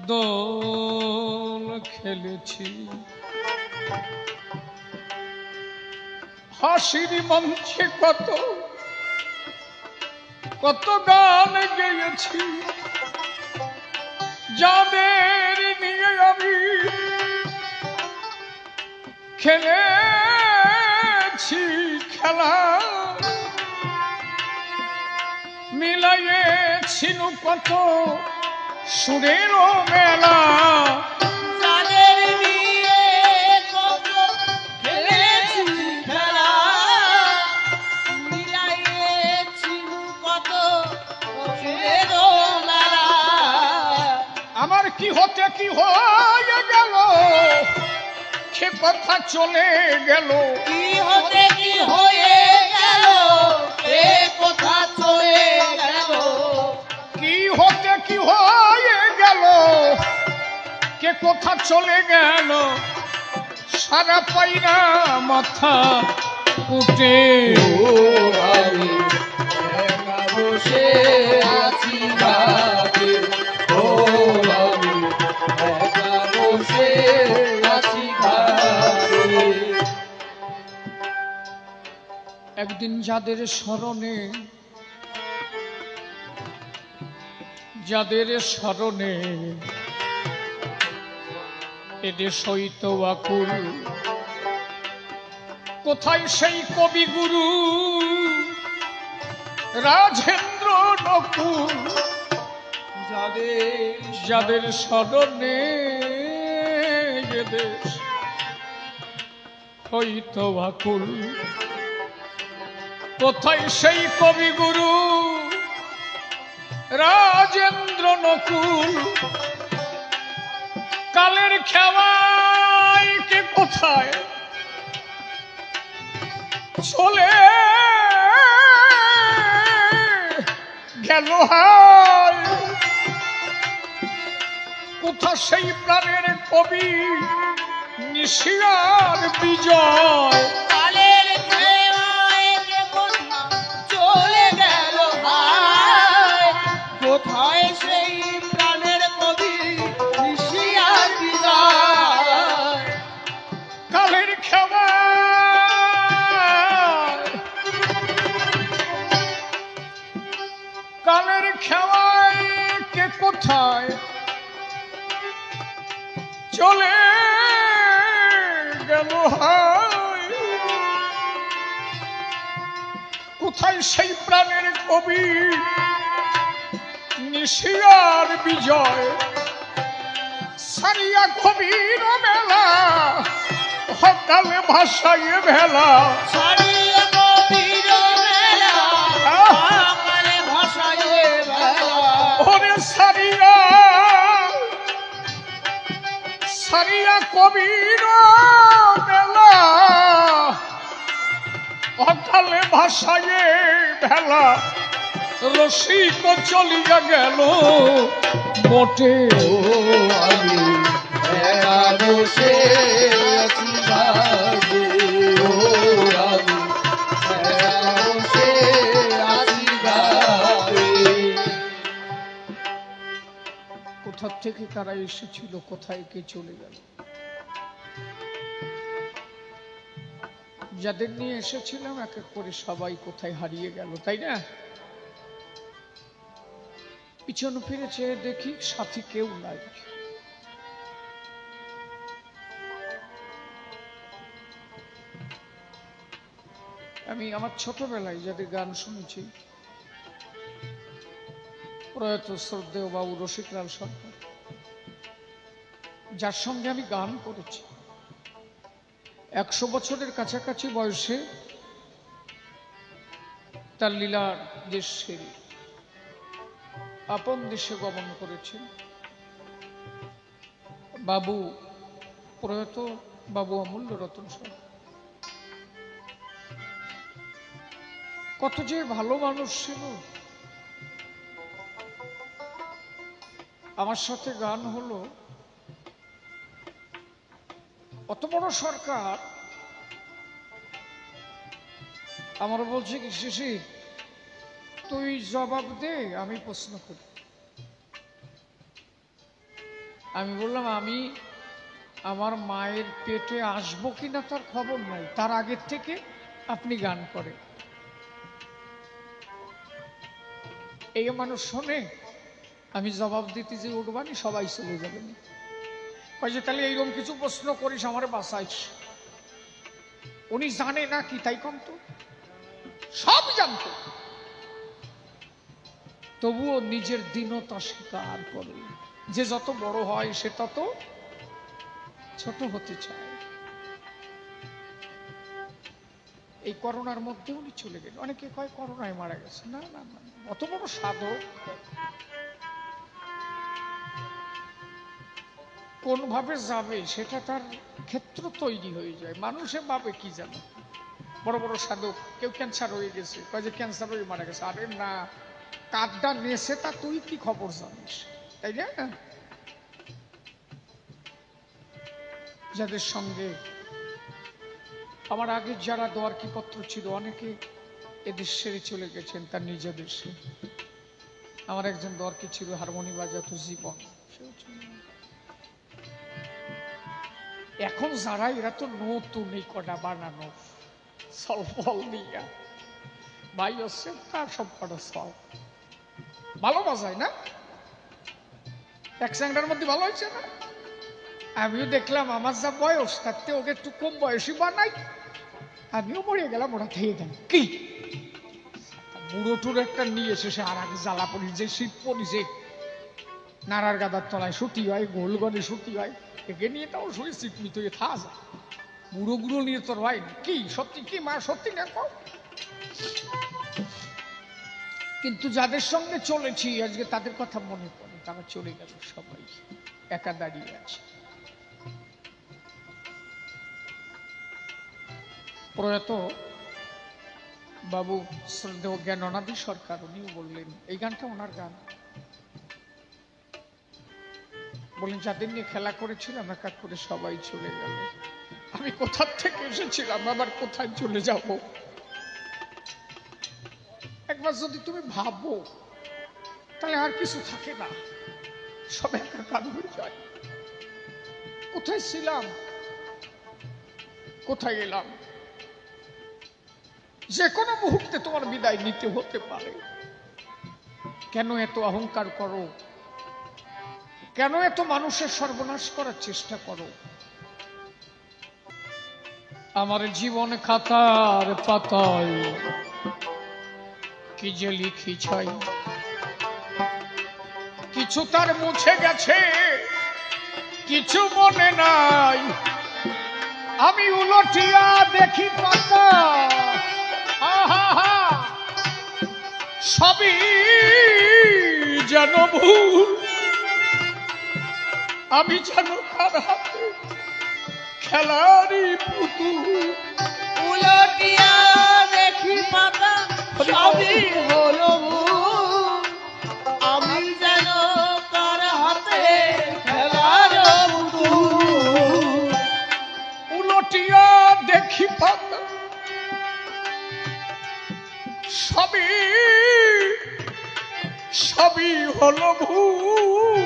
দোল খেলেছি, হাসির মঞ্চে কত কত গান গেয়েছি। যাদের নিয়ে আমি খেলেছি খেলা, মিলাইয়েছি কত সুরের মেলা। যাদের নিয়ে কত খেলেছি খেলা, মিলাইয়েছি কত সুরের মেলা। আমার কি হতে কি হয়ে গেল, সে কথা চলে গেল। কি হতে কি হয়ে গেল, এ কথা চলে গেল। কি হতে কি হয়ে গেল, কে কোথা চলে গেল, সারা পাই না মাথা উঠে। ও আমি একা বসে আছি ঘাটে, ও আমি একা বসে আছি ঘাটে। একদিন যাদের স্মরণে এদের সহিত আকুল, কোথায় সেই কবিগুরু রাজেন্দ্র নকুল। যাদের স্মরণে এদের সহিত আকুল, কোথায় সেই কবিগুরু রাজেন্দ্র নকুল। কালের খেওয়ায় কে কোথায় চলে গেল হায়, কোথা সেই প্রাণের কবি নিশিয়ার বিজয়। কালের খেয়ায় কে কোথা চলে গেল হায়, কোথায় সেই প্রাণের দোহাই, কোথায় সেই প্রাণের কবি নিশিয়ার বিজয়, সারিয়া কবির মেলা হকালে ভাষায় ভেলা, ছাড়িয়ে কবির মেলা সকালে ভাষায় বেলা। ওরে সারিয়া সারিয়া কবির মেলা অকালে ভাষায় ভেলা, রসিক চলিয়া গেল মোটে। ও আমি একা বসে আছি ভাগে, ও আমি একা বসে আছি ভাগে। কোথা থেকে কারা এসেছিল, কোথায় কে চলে গেল, যাদের নিয়ে এসেছিলাম এক এক করে সবাই কোথায় হারিয়ে গেল, তাই না? পিছনে ফিরে চেয়ে দেখি সাথী কেউ নাই। আমি আমার ছোটবেলায় যাদের গান শুনেছি, প্রয়াত শ্রদ্ধেয় বাবু রসিকলাল সরকার, যার সঙ্গে আমি গান করেছি, 100 বছরের কাছাকাছি বয়সে তার লীলার দেশ সেরে আপন দেশে গমন করেছেন বাবু, প্রয়াত বাবু অমূল্য রতন সরকার। কত যে ভালো মানুষ ছিল। আমার সাথে গান হলো, অত বড় সরকার আমার বলছে কি, শিশির তুই জবাব দে, আমি প্রশ্ন করি। আমি বললাম আমি আমার মায়ের পেটে আসবো কিনা তার খবর নাই, তার আগের থেকে আপনি গান করেন। এই মানুষ শোনে আমি জবাব দিতে যে উঠবানি, সবাই চলে যাবেন। যে তাহলে এইরকম কিছু প্রশ্ন করিস আমার বাসাইস। উনি জানে না কি তাই কম, তো সব জানতো, তবুও নিজের দীনতা স্বীকার করে। যে যত বড় হয় সে তত ছোট হতে চায়। এই করোনার মধ্যে উনি চলে গেলেন। অনেকে কয় করোনায় মারা গেছে, না না না, অত বড় সাধক কোন ভাবে যাবে সেটা তার ক্ষেত্র তৈরি হয়ে যায়। মানুষে ভাবে কি জানে, বড় বড় সাধক কেউ ক্যান্সার হয়ে গেছে, কয় যে ক্যান্সার হয়ে মারা গেছে। আরে না, কাঁদটা নেছে তা তুই কি খবর জানিস, তাই না? যাদের সঙ্গে আমার আগে যারা দোয়ারকি পত্র ছিল, অনেকে এদেশ ছেড়ে চলে গেছেন তার নিজ দেশে। আমার একজন দোয়ারকি ছিল, হারমোনি বাজাতো জীবন, সেও চলে গেল। এখন যারা এরা তো নতুন এই কটা বানানো সলফল দিয়া ভাই হচ্ছে, তার সব কটা সল ভালো বাজায় না, এক স্যাংটার মধ্যে ভালো হয়েছে না। আমিও দেখলাম আমার যা বয়স থাকতে ওকে একটু কম বয়সী বানাই, আমিও মরে গেলাম, ওরা থেকে গেল কি বুড়ো টুড়ো একটা নিয়ে এসে সে আর আগে জ্বালা পড়ি, যে শীত পড়িছে, নাড়ার গাদার তলায় ছুটি হয়, গোলগনে ছুটি হয়, একে নিয়ে তাও শুয়ে চিকমিত হয়ে থা যায়। বুড়ো বুড়ো নিয়ে তোর হয় কি, সত্যি কি মা, সত্যি না কও। কিন্তু যাদের সঙ্গে চলেছি আজকে তাদের কথা মনে পড়ে, তারা চলে গেল, সবাই একা দাঁড়িয়ে আছে। প্রয়াত বাবু শ্রদ্ধেয় জ্ঞানাদি সরকার, উনিও বললেন, এই গানটা ওনার গান, বলেন যাদের নিয়ে খেলা করেছিলাম এক এক করে সবাই চলে গেল। আমি কোথা থেকে এসেছিলাম, আবার কোথায় চলে যাব। একবার যদি তুমি ভাবো তাহলে আর কিছু থাকে না, সব একাকার হয়ে যায়। কোথায় ছিলাম, কোথায় এলাম, যে কোনো মুহূর্তে তোমার বিদায় নিতে হতে পারে। কেন এত অহংকার করো, কেন এত মানুষের সর্বনাশ করার চেষ্টা করো? আমার জীবন খাতার পাতায় কি যে লিখি ছাই, কিছু তার মুছে গেছে, কিছু মনে নাই। আমি উলটিয়া দেখি পাতা, আহা, সবই যেন ভুল। আমি যেন কার হাতে খেলারই পুতুল। উলটিয়া দেখি পাতা, সবই হলো ভুল। আমি যেন কার হাতে খেলার পুতুল। উলটিয়া দেখি পাতা, সবই হলো ভুল।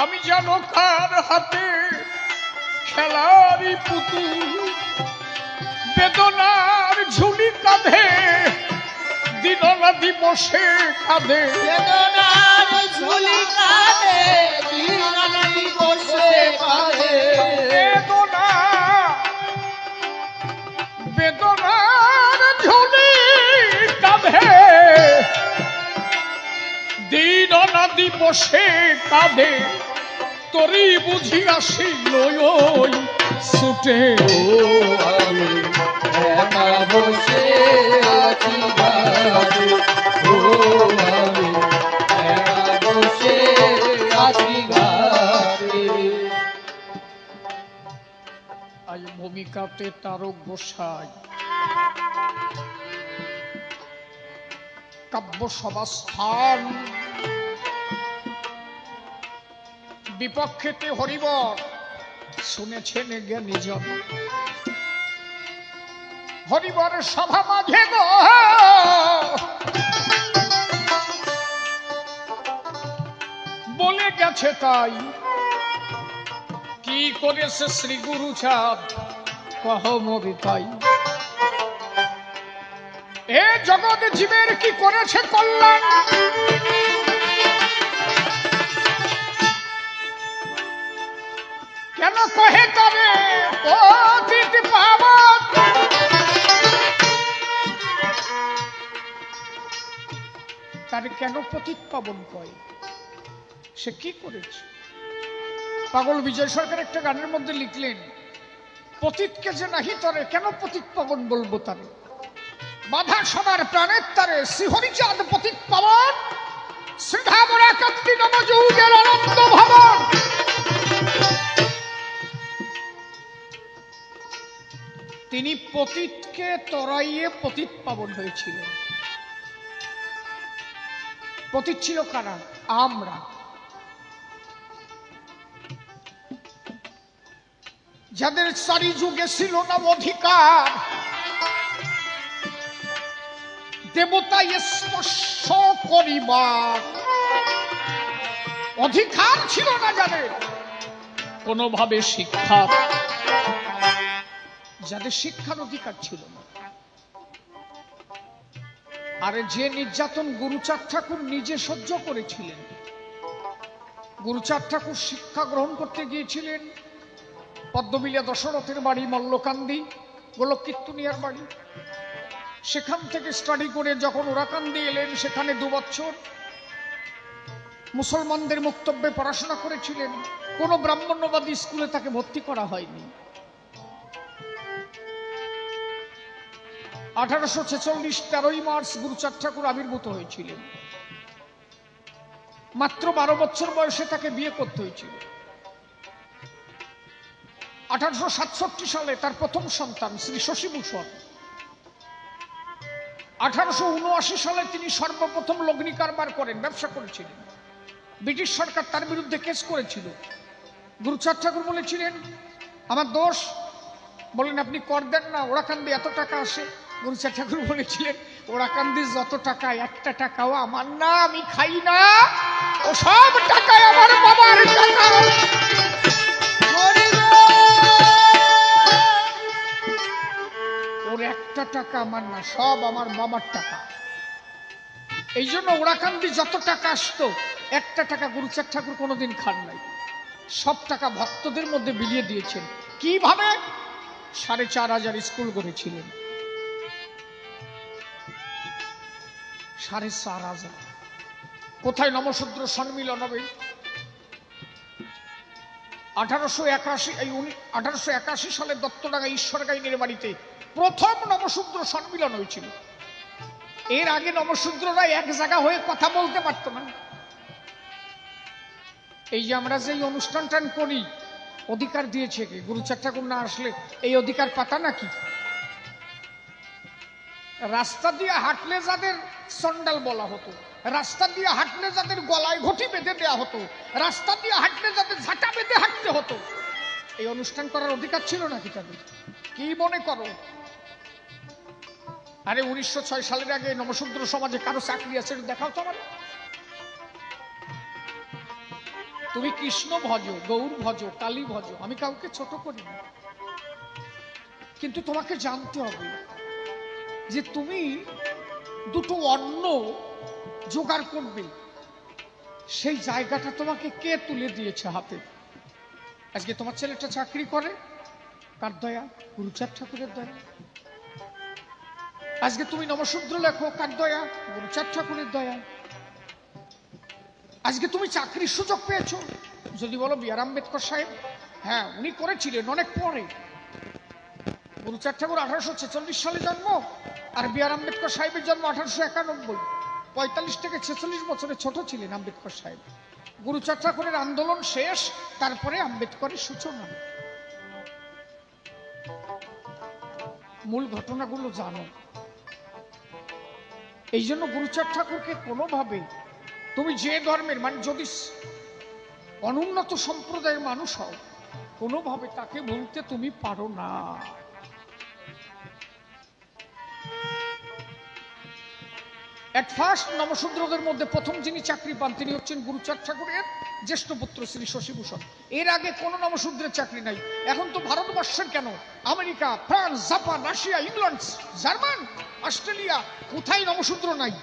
আমি যেন কার হাতে খেলারই পুতুল। বেদনার ঝুলি কাঁধে দিনরাতি বসে কাঁধে, বেদনার ঝুলি কাঁধে দিনরাতি বসে কাঁধে। বেদনার ঝুলি কাঁধে দিনরাতি বসে কাঁধে। তোরই বুঝি আসিল ওই ছুটে। ও আমি একা বসে আছি ঘাটে, ও আমি একা বসে আছি ঘাটে। আজ ভূমিকাতে তারক গোসাই, কাব্য সভাস্থান, বিপক্ষেতে হরিবর শুনেছেন জ্ঞানীজন। হরিবর সভা মাঝে গো বলে গেছে তাই, কি করেছে শ্রী গুরুচাঁদ কহ মরি তাই। এ জগৎ জীবের কি করেছে কল্যাণ, কেন কহে তবে পতিত পাবন। তার কেন পতিত পাবন কয়, সে কি করেছে? পাগল বিজয় সরকার একটা গানের মধ্যে লিখলেন, পতিতকে যে নাহি তরে কেন পতিত পাবন বলবো তারে। বাধা সবার প্রাণের তারে শ্রীহরিচাঁদ পতিত পাবন। শ্রীধামরা কাত্তি নবযুগের আনন্দ ভবন। তিনি পতিতকে তরাইয়ে পতিত পাবন হয়েছিলেন। পতিত ছিল কারা? আমরা। যাদের চারি যুগে ছিল না অধিকার, দেবতায় স্পর্শ করিবার অধিকার ছিল না, যাদের কোনোভাবে শিক্ষা, যাদের শিক্ষার অধিকার ছিল না। আর যে নির্যাতন গুরুচাঁদ ঠাকুর নিজে সহ্য করেছিলেন। গুরুচাঁদ ঠাকুর শিক্ষা গ্রহণ করতে গিয়েছিলেন পদ্মবিলিয়া দশরথের বাড়ি মল্লকান্দি, গোলকীর্তনিয়ার বাড়ি। সেখান থেকে স্টাডি করে যখন ওরাকান্দি এলেন, সেখানে 2 বছর মুসলমানদের মুক্তব্যে পড়াশোনা করেছিলেন। কোন ব্রাহ্মণ্যবাদী স্কুলে তাকে ভর্তি করা হয়নি। 1846 13ই মার্চ গুরুচাঁদ ঠাকুর আবির্ভূত হয়েছিলেন। মাত্র 12 বছর বয়সে তাকে বিয়ে করতে হয়েছিল। 1867 সালে তার প্রথম সন্তান শ্রী শশীভূষণ। 1879 সালে তিনি সর্বপ্রথম লগ্নি কারবার করেন, ব্যবসা করেছিলেন। ব্রিটিশ সরকার তার বিরুদ্ধে কেস করেছিল। গুরুচাঁদ ঠাকুর বলেছিলেন আমার দোষ। বলেন আপনি কর দেন না, ওরাকান্দি এত টাকা আসে। গুরুচাঁদ ঠাকুর বলেছিলেন ওরাকান্দি যত টাকা, একটা টাকাও আমার না, আমি খাই না, ও সব টাকায় আমার বাবার টাকা। ওর একটা টাকা আমার না, সব আমার বাবার টাকা। এই জন্য ওরাকান্দি যত টাকা আসতো, একটা টাকা গুরুচাঁদ ঠাকুর কোনোদিন খান নাই। সব টাকা ভক্তদের মধ্যে বিলিয়ে দিয়েছেন। কিভাবে 4,500 স্কুল করেছিলেন। 4,500 কোথায় নমশূদ্র সম্মিলন হবে? 1881 সালে দত্তডাঙ্গা ঈশ্বরগাইনের বাড়িতে প্রথম নমশূদ্র সম্মিলন হয়েছিল। এর আগে নমশূদ্ররা এক জায়গা হয়ে কথা বলতে পারত না। এই যে আমরা যে অনুষ্ঠানটা করি, অধিকার দিয়েছে কি? গুরুচাঁদ ঠাকুর না আসলে এই অধিকার পাতা নাকি? রাস্তা দিয়ে হাঁটলে যাদের সন্ডাল বলা হতো, রাস্তা দিয়ে হাঁটলে যাদের গলায় ঘটি বেঁধে দেওয়া হতো, রাস্তা দিয়ে হাঁটলে যাদের ঝাঁটা বেঁধে হাঁটতে হতো, এই অনুষ্ঠান করার অধিকার ছিল নাকি তাদের? কি মনে করো? আরে 1906 সালের আগে নমশূদ্র সমাজে কারো চাকরি আছে দেখাও তো আমার। তুমি কৃষ্ণ ভজ, গৌর ভজ, কালী ভজ, আমি কাউকে ছোট করি না, কিন্তু তোমাকে জানতে হবে যে তুমি দুটো অন্ন জোগাড় করবে, সেই জায়গাটা তোমাকে কে তুলে দিয়েছে হাতে? আজকে তোমার ছেলেটা চাকরি করে, কার দয়া? গুরুচাঁদ ঠাকুরের দয়া। আজকে তুমি নমশূদ্র লেখো, কার দয়া? গুরুচাঁদ ঠাকুরের দয়া। আজকে তুমি চাকরির সুযোগ পেয়েছো, যদি বলো বি আর আম্বেদকর সাহেব, হ্যাঁ উনি করেছিলেন অনেক পরে। গুরুচাঁদ ঠাকুর 1846 সালে জন্ম, আর বি আর আম্বেদকর সাহেবের জন্ম 1891। 45 থেকে 46 বছরে ছোট ছিলেন আম্বেদকর সাহেব। গুরুচাঁদ ঠাকুরের আন্দোলন শেষ, তারপরে আম্বেদকরের সূচনা। মূল ঘটনাগুলো জানো। এই জন্য গুরুচাঁদ ঠাকুরকে কোনোভাবে তুমি যে ধর্মের, মানে যদি অনুন্নত সম্প্রদায়ের মানুষ হও, কোনোভাবে তাকে বলতে তুমি পারো না। এট ফার্স্ট নমশূদ্রদের মধ্যে প্রথম যিনি চাকরি পান তিনি হচ্ছেন গুরুচাঁদ ঠাকুরের জ্যেষ্ঠ পুত্র শ্রী শশীভূষণ। এর আগে কোন নমশূদ্রের চাকরি নাই। এখন তো ভারতবর্ষের কেন, America, France, Japan, Russia, England, German, Australia, কোথায় নমশূদ্র নাই?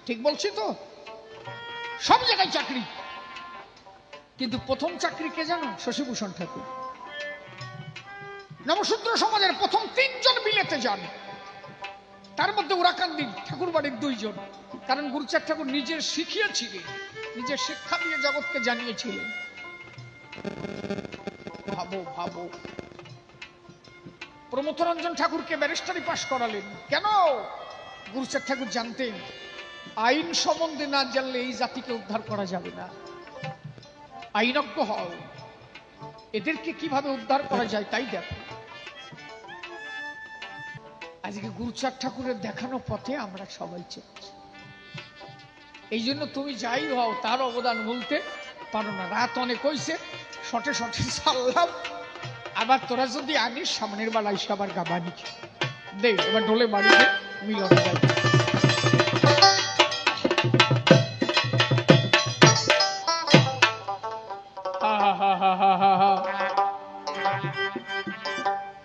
ঠিক বলছি তো? সব জায়গায় চাকরি। কিন্তু প্রথম চাকরি কে জানো? শশীভূষণ ঠাকুর। নমশূদ্র সমাজের প্রথম 3 জন বিলেতে যান, তার মধ্যে উরাকান্দি ঠাকুর বাড়ির 2 জন। কারণ গুরুচাঁদ ঠাকুর নিজের শিখিয়েছিলেন, নিজের শিক্ষা দিয়ে জগৎকে জানিয়েছিলেন। ভাবো ভাবো, প্রমথরঞ্জন ঠাকুরকে ব্যারিস্টারি পাশ করালেন কেন? গুরুচাঁদ ঠাকুর জানতেন আইন সম্বন্ধে না জানলে এই জাতিকে উদ্ধার করা যাবে না। আইনজ্ঞ হও, এদেরকে কিভাবে উদ্ধার করা যায় তাই দেখো। আজকে গুরুচাঁদ ঠাকুরের দেখানো পথে আমরা সবাই চলছি। এই জন্য তুমি যাই হও তার অবদান বলতে পারো না। রাত অনেক হয়েছে, শটে শটে চাললাম। আবার তোরা যদি আনিস সামনের বেলা এসে আবার গাবানি দে, এবার ঢোলে বাড়িতে মিলন যায়।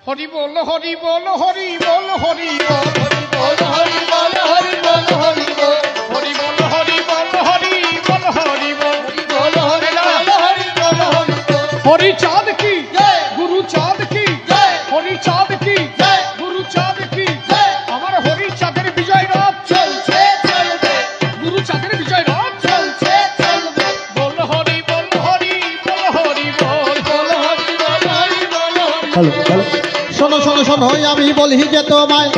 হরি বল হরি বল হরি বল হরি বল হরি বল হরি বল হরি বল হরি বল হরি বল হরি বল হরি বল হরি বল হরি বল হরি বল হরি বল হরি বল হরি চাঁদ কি জয়, গুরু চাঁদ কি জয়, হরি চাঁদ কি জয়, গুরু চাঁদ কি জয়। আমার হরি চাঁদের বিজয় রথ চলছে চলবে, গুরু চাঁদের বিজয় রথ চলছে চলবে। বল হরি বল হরি বল হরি বল বল হরি বল হরি বল হরি শোনো শোনো শোনো, আমি বলি যে তোমায়